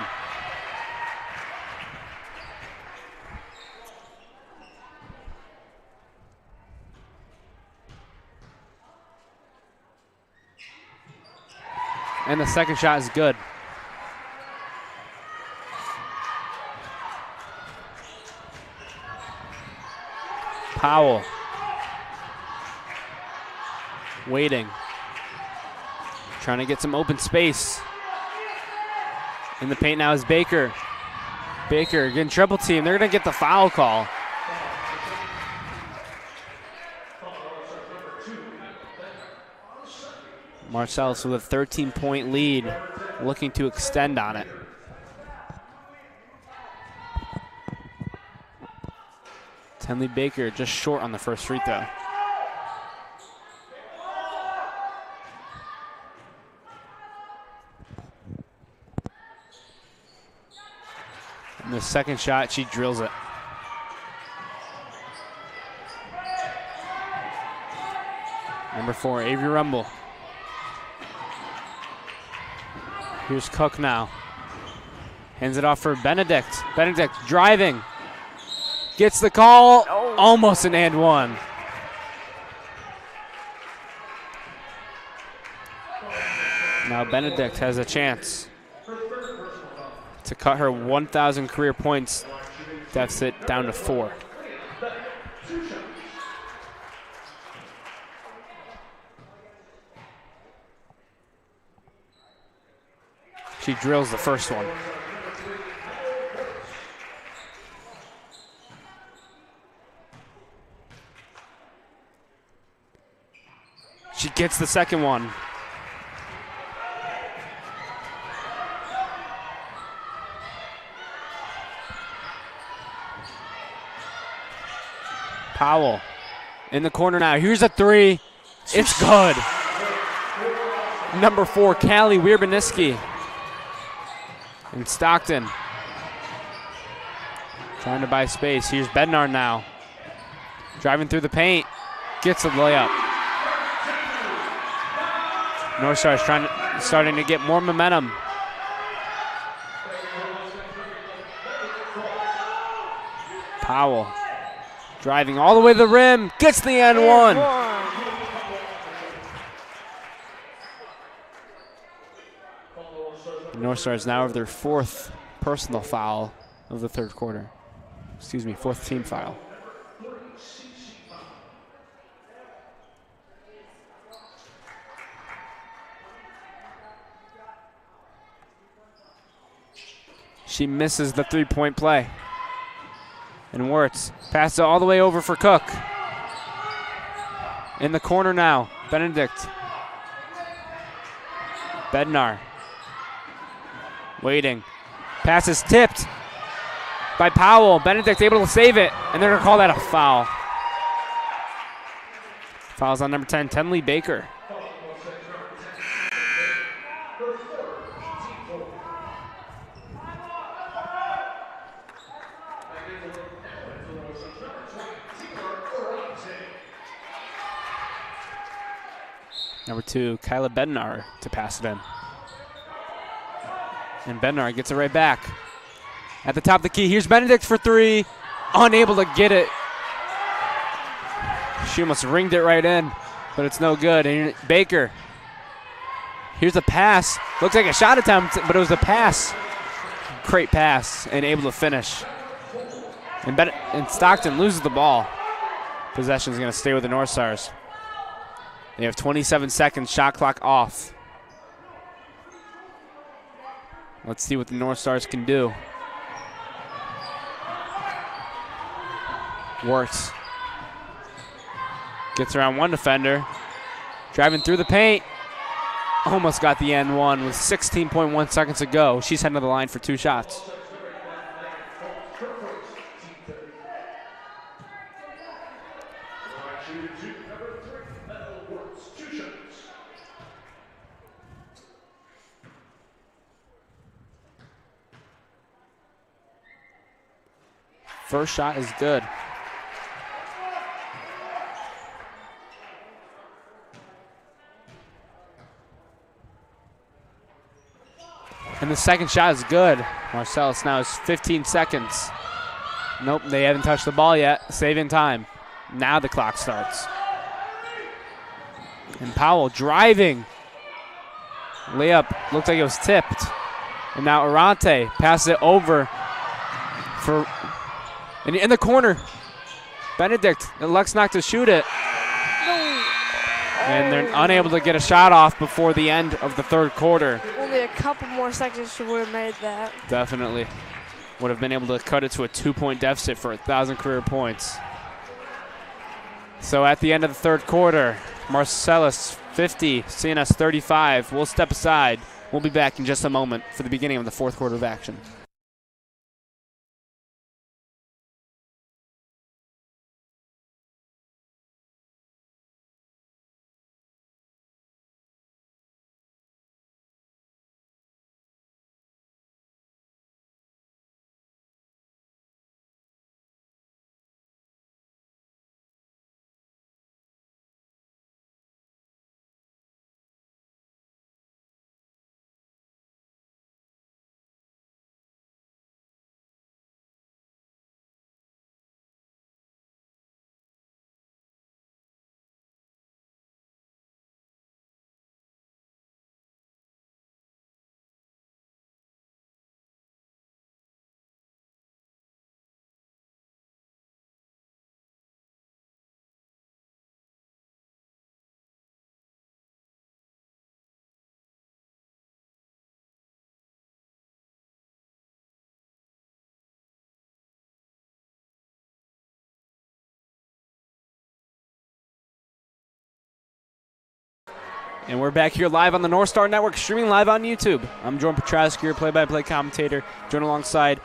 [SPEAKER 2] And the second shot is good. Powell. Waiting. Trying to get some open space. In the paint now is Baker. Baker getting triple team. They're going to get the foul call. Marcellus with a 13-point lead, looking to extend on it. Henley Baker just short on the first free throw. And the second shot, she drills it. Number 4, Avery Rumble. Here's Cook now. Hands it off for Benedict. Benedict driving. Gets the call. Oh. Almost an and one. Now Benedict has a chance to cut her 1,000 career points deficit down to 4. She drills the first one. She gets the second one. Powell in the corner now. Here's a 3. It's good. Number 4, Callie Wierbaniski. And Stockton trying to buy space. Here's Bednar now. Driving through the paint. Gets a layup. Northstar is starting to get more momentum. Powell driving all the way to the rim. Gets the and one. Northstar is now over their 4th personal foul of the third quarter. Excuse me, 4th team foul. She misses the 3-point play. And Wirtz passes it all the way over for Cook. In the corner now, Benedict. Bednar. Waiting. Pass is tipped by Powell. Benedict able to save it, and they're going to call that a foul. Foul's on number 10, Tenley Baker. Number 2, Kyla Bednar to pass it in. And Bednar gets it right back. At the top of the key, here's Benedict for 3. Unable to get it. She almost ringed it right in, but it's no good. And Baker, here's a pass. Looks like a shot attempt, but it was a pass. Great pass, and able to finish. And Stockton loses the ball. Possession is going to stay with the North Stars. They have 27 seconds, shot clock off. Let's see what the North Stars can do. Wirtz gets around one defender. Driving through the paint. Almost got the and one with 16.1 seconds to go. She's heading to the line for 2 shots. First shot is good. And the second shot is good. Marcellus now has 15 seconds. Nope, they haven't touched the ball yet. Saving time. Now the clock starts. And Powell driving. Layup looked like it was tipped. And now Arante passes it over for... And in the corner, Benedict elects not to shoot it. And they're unable to get a shot off before the end of the third quarter.
[SPEAKER 3] Only a couple more seconds she would have made that.
[SPEAKER 2] Definitely. Would have been able to cut it to a 2-point deficit for 1,000 career points. So at the end of the third quarter, Marcellus 50, CNS 35. We'll step aside. We'll be back in just a moment for the beginning of the fourth quarter of action. And we're back here live on the Northstar Network, streaming live on YouTube. I'm Jordan Piotrowski, your play-by-play commentator, joined alongside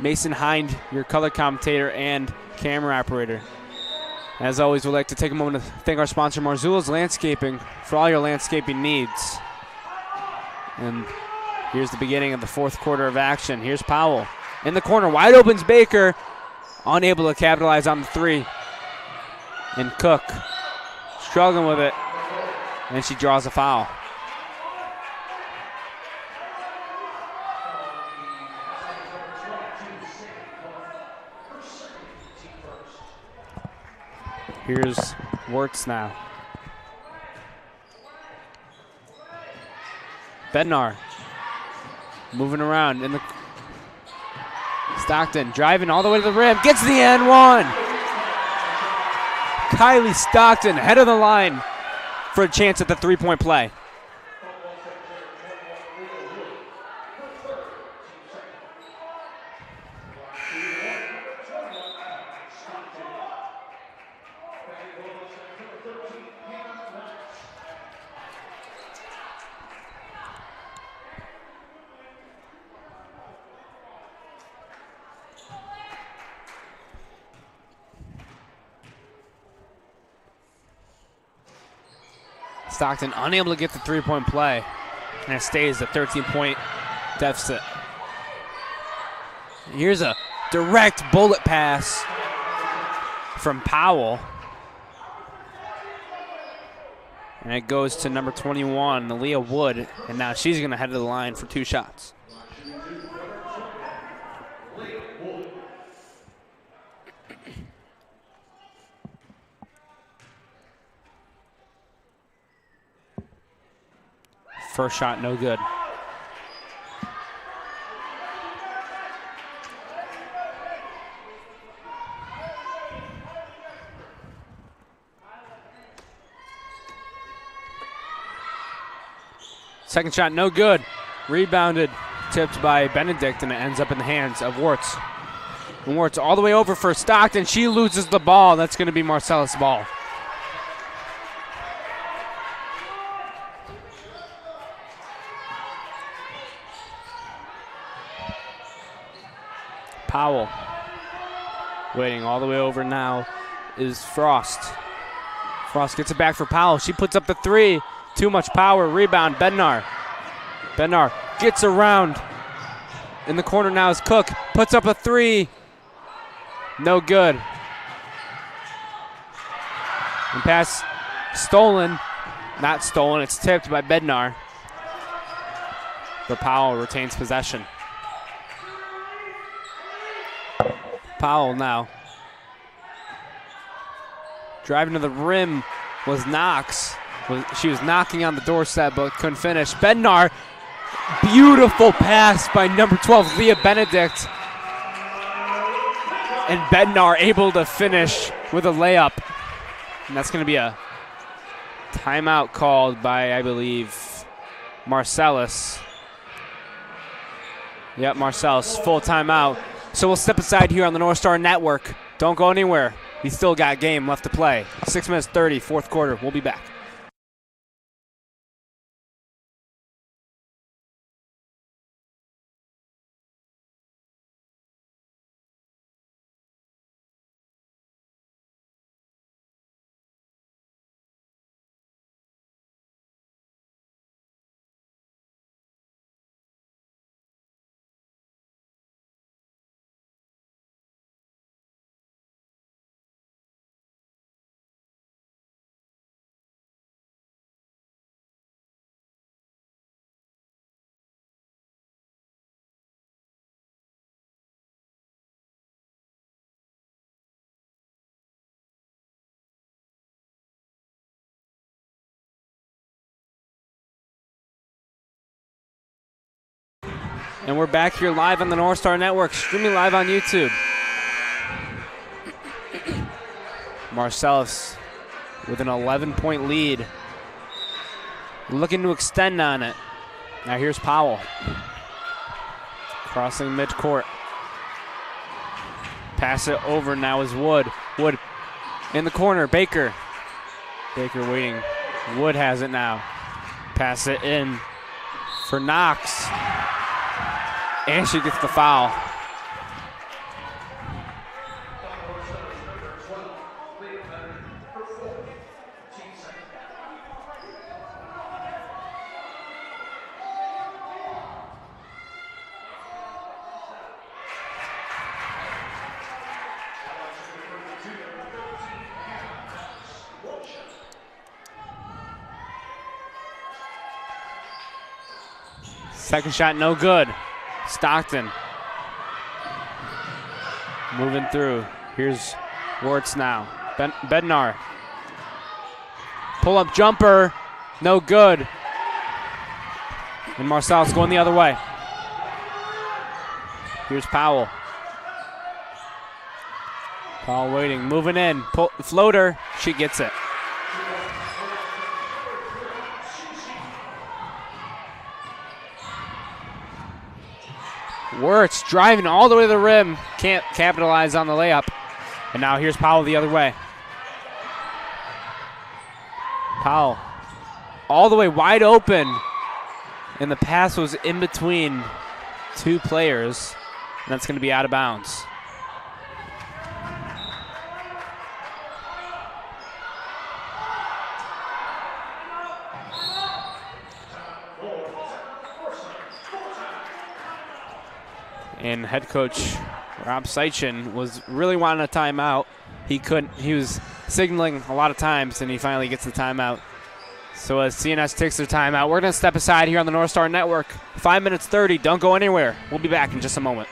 [SPEAKER 2] Mason Hind, your color commentator and camera operator. As always, we'd like to take a moment to thank our sponsor, Marcellus Landscaping, for all your landscaping needs. And here's the beginning of the fourth quarter of action. Here's Powell in the corner, wide opens Baker, unable to capitalize on the three. And Cook struggling with it. And she draws a foul. Here's Wirtz now. Bednar moving around in the Stockton driving all the way to the rim, gets the and one. Kylie Stockton head of the line for a chance at the three-point play. Stockton unable to get the three-point play, and it stays a 13-point deficit. Here's a direct bullet pass from Powell. And it goes to number 21, Aaliyah Wood, and now she's going to head to the line for two shots. First shot, no good. Second shot, no good. Rebounded, tipped by Benedict, and it ends up in the hands of Wirtz. And Wirtz all the way over for Stockton. She loses the ball. That's going to be Marcellus' ball. Powell waiting all the way over now is Frost. Frost gets it back for Powell. She puts up the three. Too much power. Rebound. Bednar. Bednar gets around. In the corner now is Cook. Puts up a three. No good. And pass stolen. Not stolen. It's tipped by Bednar. But Powell retains possession. Powell now. Driving to the rim was Knox. She was knocking on the doorstep but couldn't finish. Bednar, beautiful pass by number 12, Leah Benedict. And Bednar able to finish with a layup. And that's going to be a timeout called by, I believe, Marcellus. Yep, Marcellus, full timeout. So we'll step aside here on the Northstar Network. Don't go anywhere. We still got game left to play. 6 minutes 30, fourth quarter. We'll be back. And we're back here live on the Northstar Network, streaming live on YouTube. Marcellus with an 11-point lead. Looking to extend on it. Now here's Powell. Crossing midcourt. Pass it over now is Wood. Wood in the corner, Baker. Baker waiting. Wood has it now. Pass it in for Knox. And she gets the foul. Second shot, no good. Stockton moving through. Here's Wirtz now. Bednar. Pull-up jumper, no good. And Marcellus going the other way. Here's Powell. Powell waiting, moving in. Floater, she gets it. Wirtz driving all the way to the rim. Can't capitalize on the layup. And now here's Powell the other way. Powell all the way wide open. And the pass was in between two players. And that's going to be out of bounds. And head coach Rob Seitchen was really wanting a timeout. He couldn't. He was signaling a lot of times, and he finally gets the timeout. So as CNS takes their timeout, we're going to step aside here on the Northstar Network. 5 minutes 30. Don't go anywhere. We'll be back in just a moment.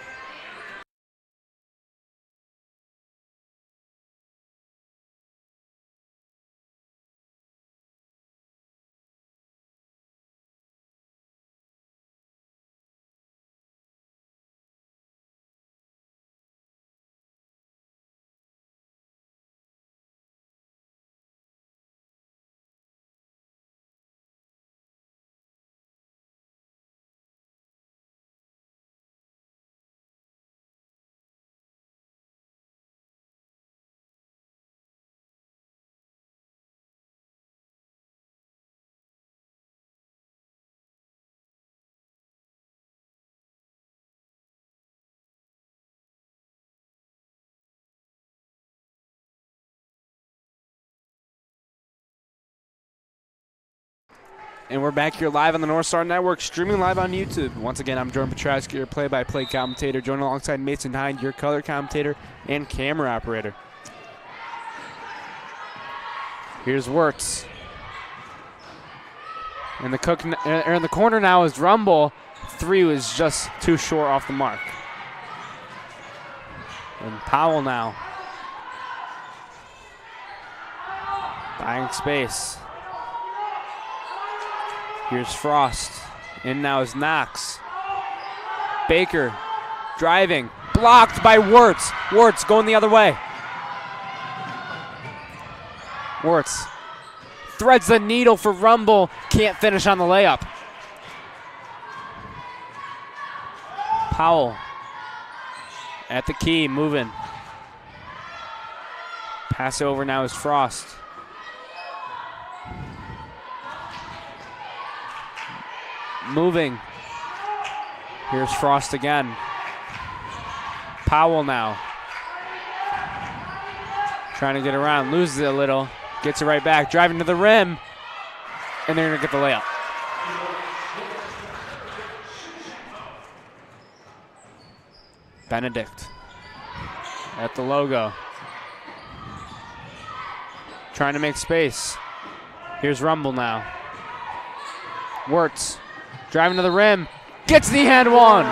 [SPEAKER 2] And we're back here live on the Northstar Network, streaming live on YouTube. Once again, I'm Jordan Piotrowski, your play-by-play commentator, joined alongside Mason Hind, your color commentator and camera operator. Here's Wirtz. And in the corner now is Rumble. Three was just too short off the mark. And Powell now. Buying space. Here's Frost. In now is Knox. Baker driving. Blocked by Wirtz. Wirtz going the other way. Wirtz threads the needle for Rumble. Can't finish on the layup. Powell at the key, moving. Pass over now is Frost. Moving. Here's Frost again. Powell now. Trying to get around, loses it a little. Gets it right back, driving to the rim. And they're going to get the layup. Benedict at the logo. Trying to make space. Here's Rumble now. Wirtz. Driving to the rim, gets the and one.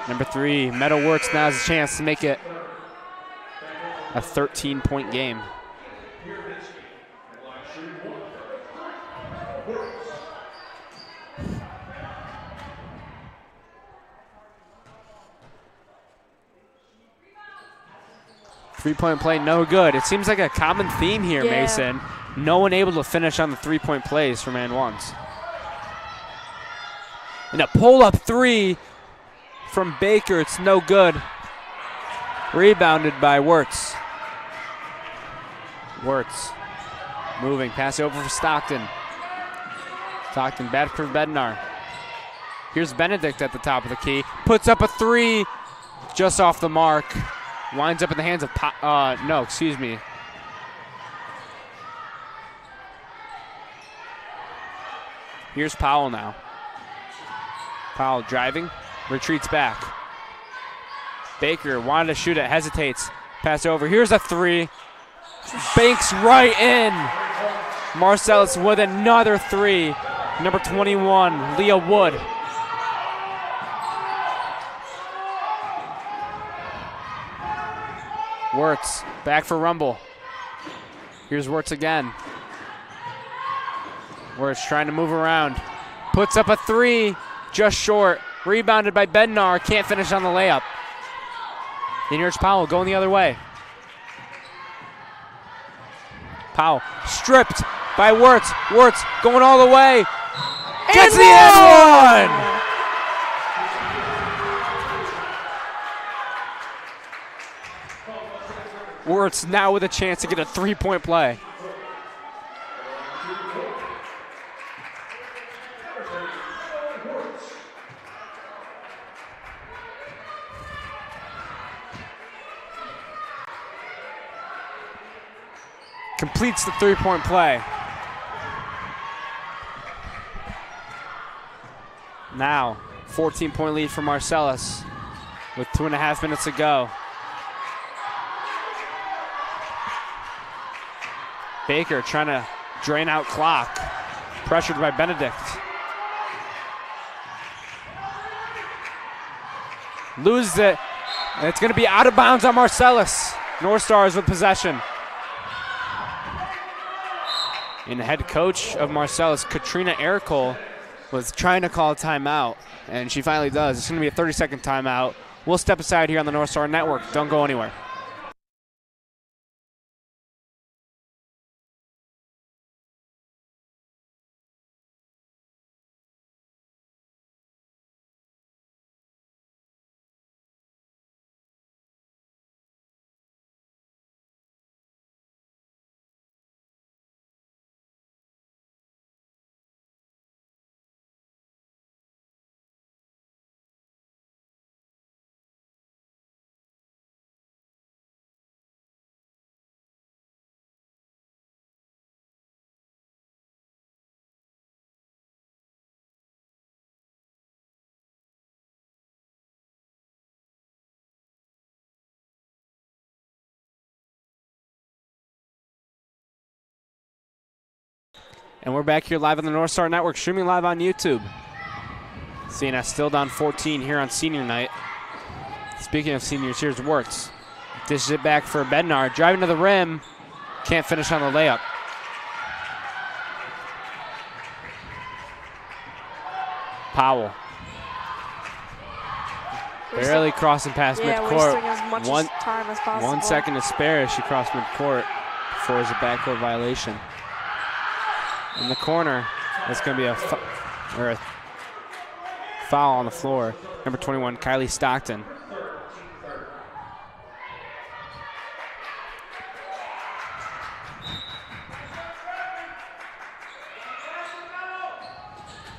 [SPEAKER 2] Number 3, Meadow Wirtz now has a chance to make it a 13-point game. Three-point play, no good. It seems like a common theme here,
[SPEAKER 3] yeah.
[SPEAKER 2] Mason. No one able to finish on the three-point plays for man ones. And a pull-up three from Baker. It's no good. Rebounded by Wirtz. Wirtz moving, pass over for Stockton. Stockton back for Bednar. Here's Benedict at the top of the key. Puts up a three, just off the mark. Winds up in the hands of, no, excuse me. Here's Powell now. Powell driving, retreats back. Baker wanted to shoot it, hesitates. Pass over, here's a three. Banks right in. Marcellus with another three. Number 21, Leah Wood. Wirtz back for Rumble. Here's Wirtz again. Wirtz trying to move around. Puts up a three, just short. Rebounded by Bednar, can't finish on the layup. And here's Powell going the other way. Powell stripped by Wirtz. Wirtz going all the way. Gets the end one! Wirtz now with a chance to get a three-point play. Completes the three-point play. Now, 14-point lead for Marcellus with 2.5 minutes to go. Baker trying to drain out clock. Pressured by Benedict. Loses it. And it's going to be out of bounds on Marcellus. Northstars with possession. And the head coach of Marcellus, Katrina Ercole, was trying to call a timeout, and she finally does. It's going to be a 30-second timeout. We'll step aside here on the Northstar Network. Don't go anywhere. And we're back here live on the Northstar Network, streaming live on YouTube. CNS still down 14 here on senior night. Speaking of seniors, here's Wirtz. Dishes it back for Bednar, driving to the rim. Can't finish on the layup. Powell. Barely crossing past midcourt.
[SPEAKER 3] Wasting as much time as possible.
[SPEAKER 2] 1 second to spare as she crossed midcourt before it's a backcourt violation. In the corner, that's going to be a foul on the floor. Number 21, Kylie Stockton.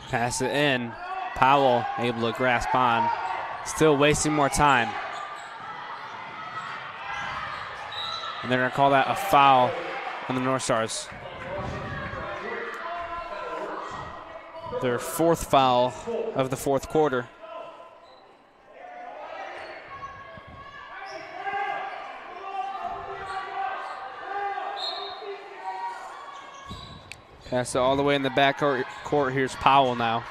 [SPEAKER 2] Pass it in. Powell able to grasp on. Still wasting more time. And they're going to call that a foul on the Northstars. Their fourth foul of the fourth quarter. Pass it all the way in the back court. Here's Powell now.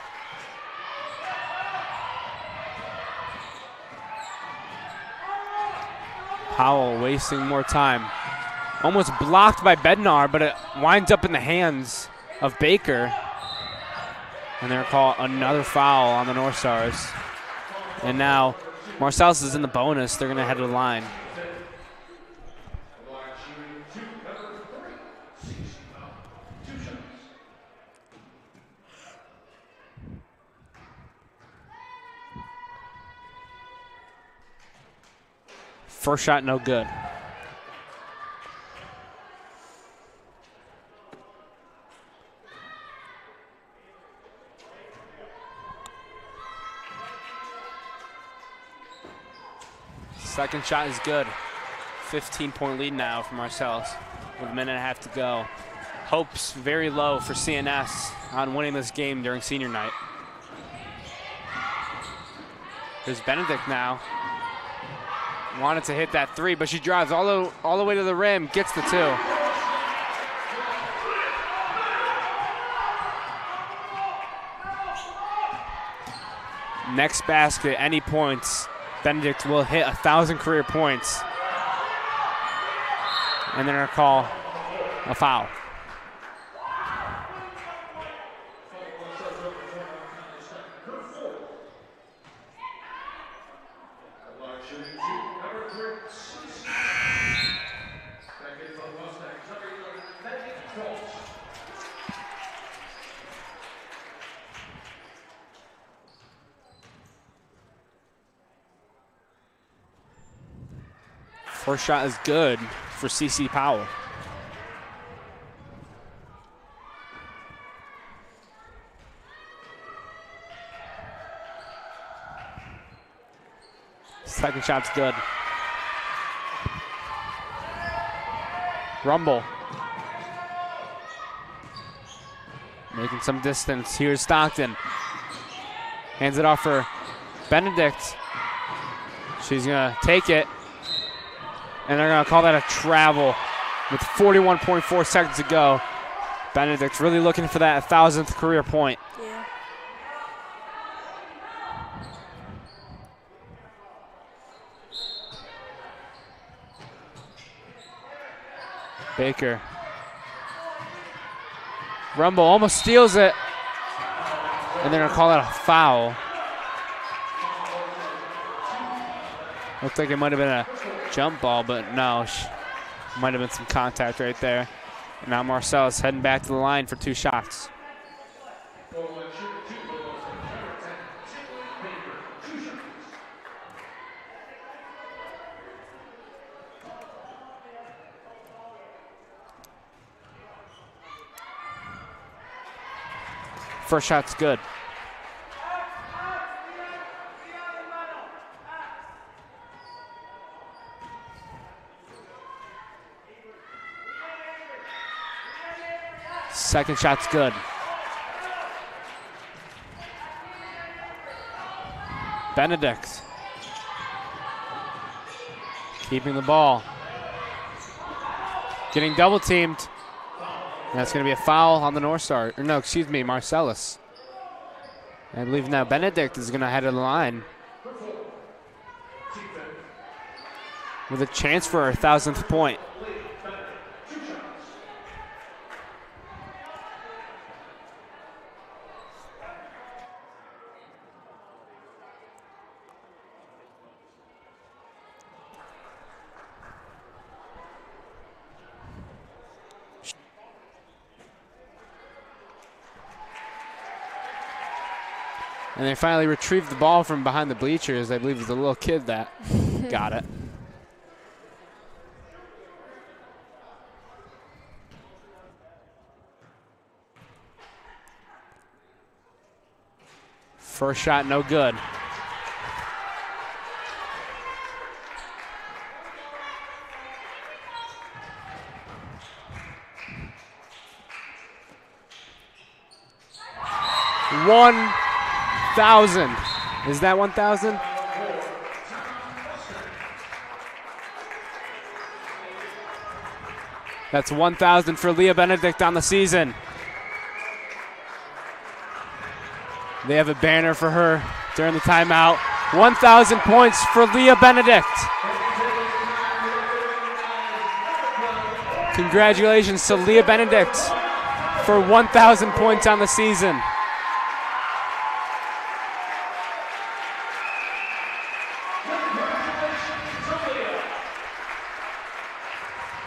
[SPEAKER 2] Powell wasting more time. Almost blocked by Bednar, but it winds up in the hands of Baker. And they're called another foul on the Northstars. And now Marcellus is in the bonus. They're going to head to the line. First shot, no good. Second shot is good. 15-point lead now for Marcellus with a minute and a half to go. Hopes very low for CNS on winning this game during senior night. Here's Benedict now. Wanted to hit that three, but she drives all the way to the rim, gets the two. Next basket, any points, Benedict will hit 1,000 career points. And then they're gonna call a foul. First shot is good for CC Powell. Second shot's good. Rumble. Making some distance. Here's Stockton. Hands it off for Benedict. She's gonna take it. And they're gonna call that a travel with 41.4 seconds to go. Benedict's really looking for that 1,000th career point.
[SPEAKER 3] Yeah.
[SPEAKER 2] Baker. Rumble almost steals it. And they're gonna call it a foul. Looks like it might have been a jump ball, but no, might have been some contact right there. And now Marcellus heading back to the line for two shots. First shot's good. Second shot's good. Benedict keeping the ball. Getting double teamed. That's going to be a foul on the Northstar. Or no, excuse me, Marcellus. I believe now Benedict is going to head to the line with a chance for her 1,000th point. And they finally retrieved the ball from behind the bleachers. I believe it was a little kid that got it. First shot, no good. One. 1,000. Is that 1,000? That's 1,000 for Leah Benedict on the season. They have a banner for her during the timeout. 1,000 points for Leah Benedict. Congratulations to Leah Benedict for 1,000 points on the season.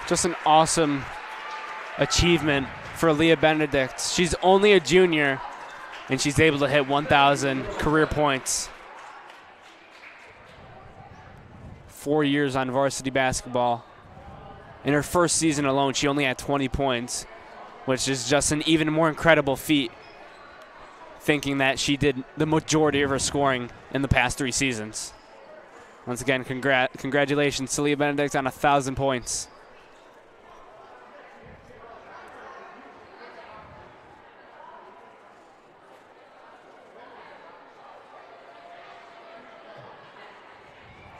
[SPEAKER 2] Just an awesome achievement for Leah Benedict. She's only a junior, and she's able to hit 1,000 career points. 4 years on varsity basketball. In her first season alone, she only had 20 points, which is just an even more incredible feat, thinking that she did the majority of her scoring in the past 3 seasons. Once again, congratulations to Leah Benedict on 1,000 points.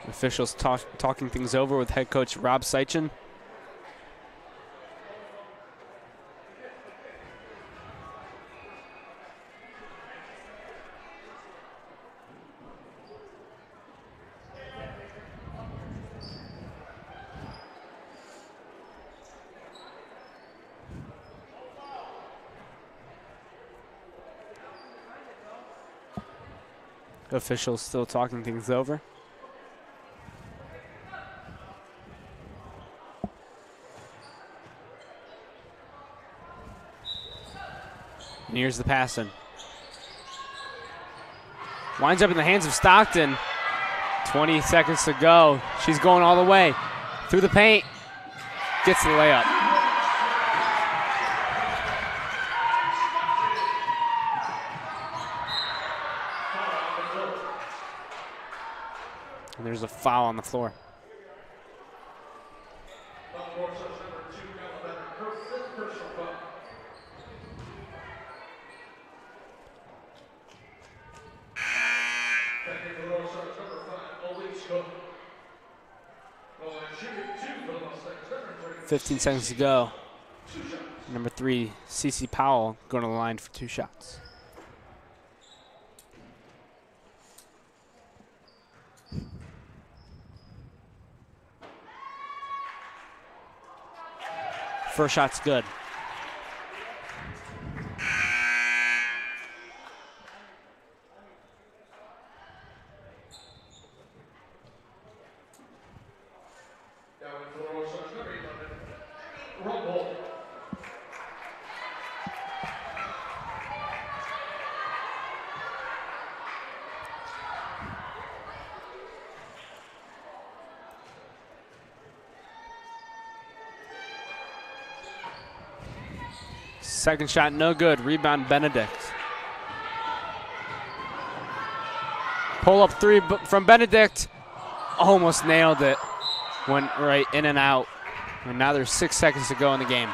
[SPEAKER 2] Officials talking things over with head coach Rob Seitchen. Officials still talking things over. And here's the passing. Winds up in the hands of Stockton. 20 seconds to go. She's going all the way. Through the paint. Gets the layup. And there's a foul on the floor. .15 seconds to go. Number 3, Cece Powell, going to the line for 2 shots. First shot's good. Second shot, no good. Rebound, Benedict. Pull up 3 from Benedict. Almost nailed it. Went right in and out. And now there's 6 seconds to go in the game.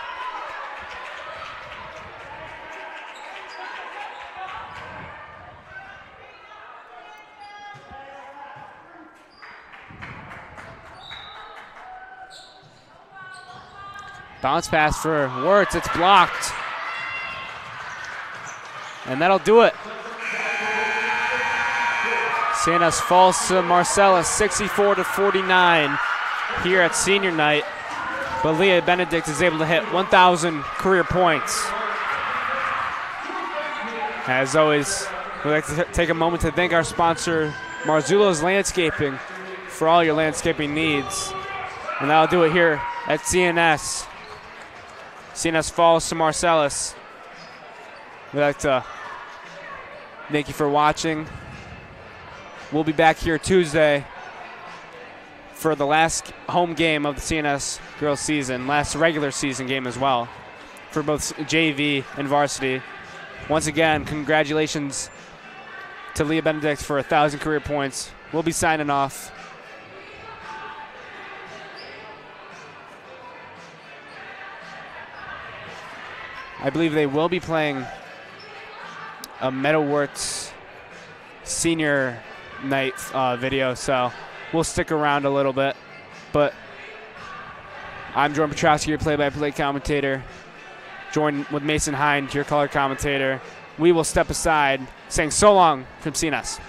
[SPEAKER 2] Bounce pass for Wirtz. It's blocked. And that'll do it. CNS falls to Marcellus, 64-49 here at senior night. But Leah Benedict is able to hit 1,000 career points. As always, we'd like to take a moment to thank our sponsor, Marzullo's Landscaping, for all your landscaping needs. And that'll do it here at CNS. CNS falls to Marcellus. We'd like to thank you for watching. We'll be back here Tuesday for the last home game of the CNS girls season, last regular season game as well, for both JV and varsity. Once again, congratulations to Leah Benedict for 1,000 career points. We'll be signing off. I believe they will be playing a Meadowworks senior night video, so we'll stick around a little bit. But I'm Jordan Piotrowski, your play-by-play commentator, joined with Mason Hind, your color commentator. We will step aside, saying so long from CNS.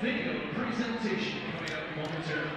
[SPEAKER 1] video presentation coming up momentarily.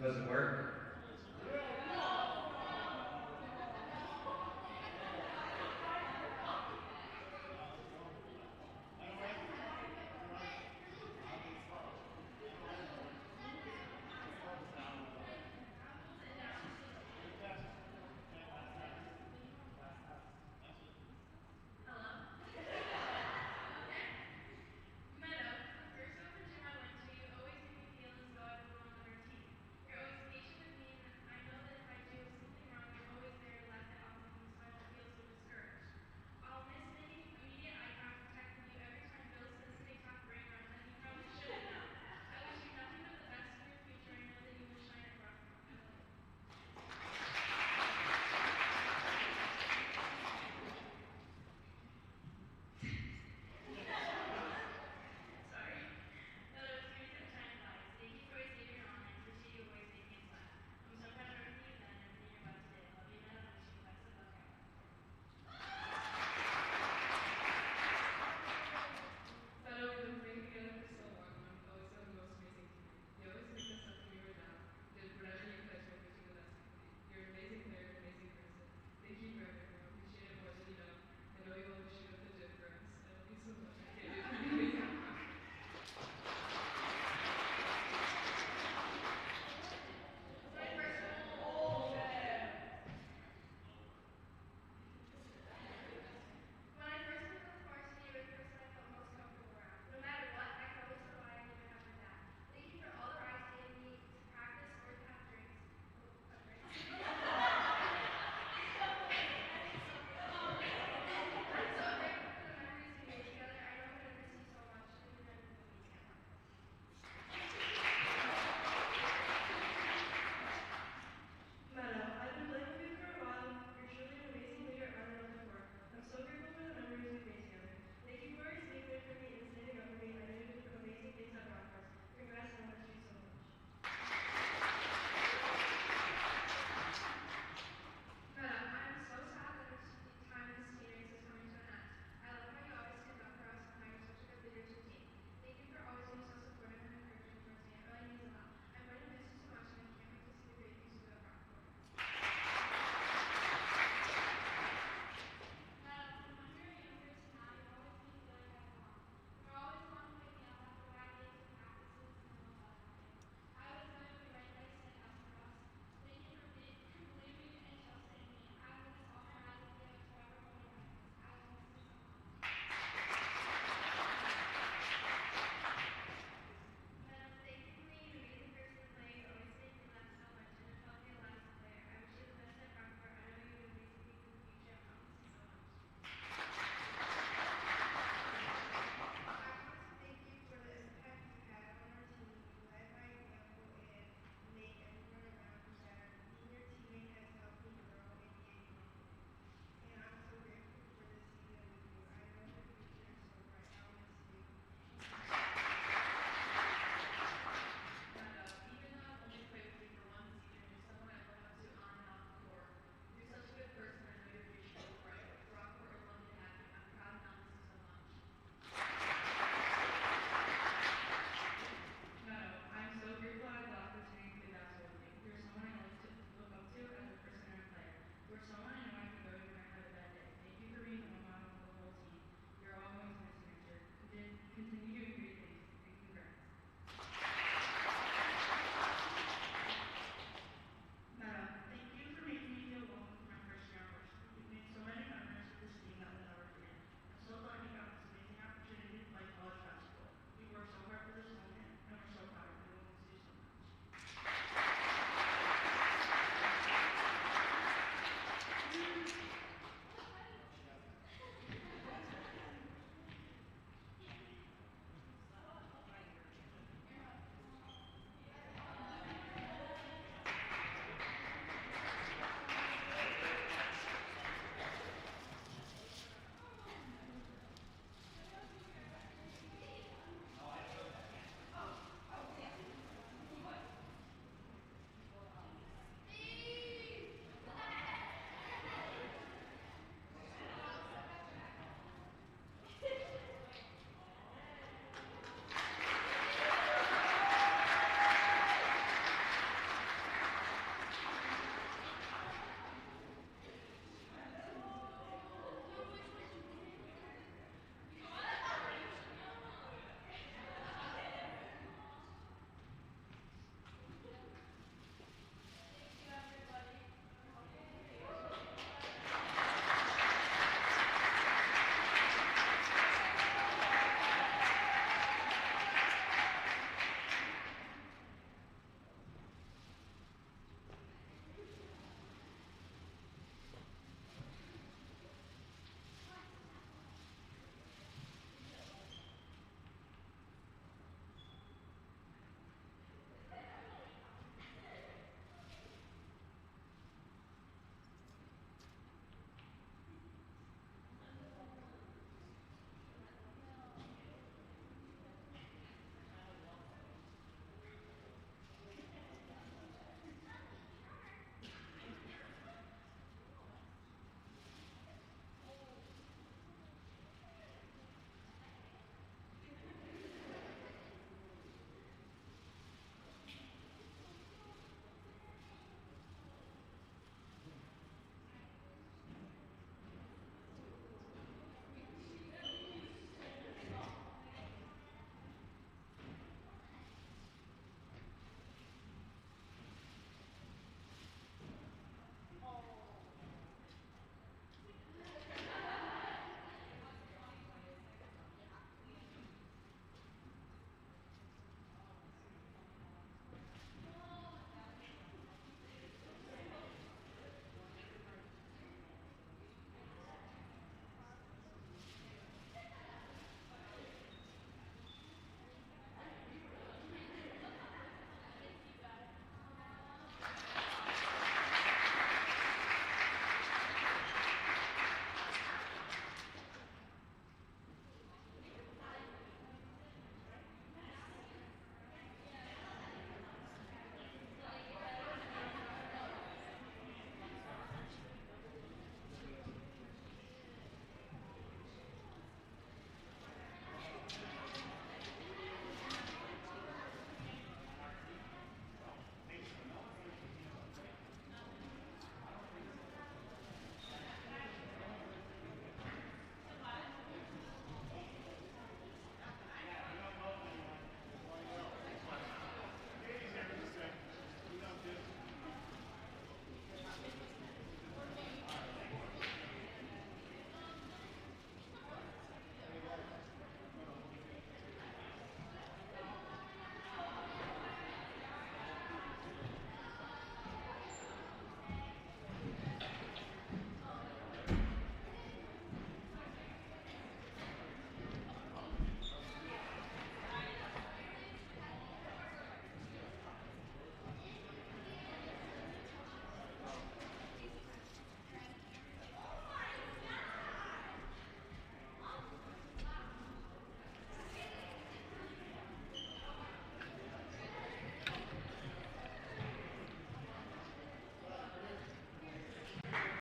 [SPEAKER 1] Doesn't work.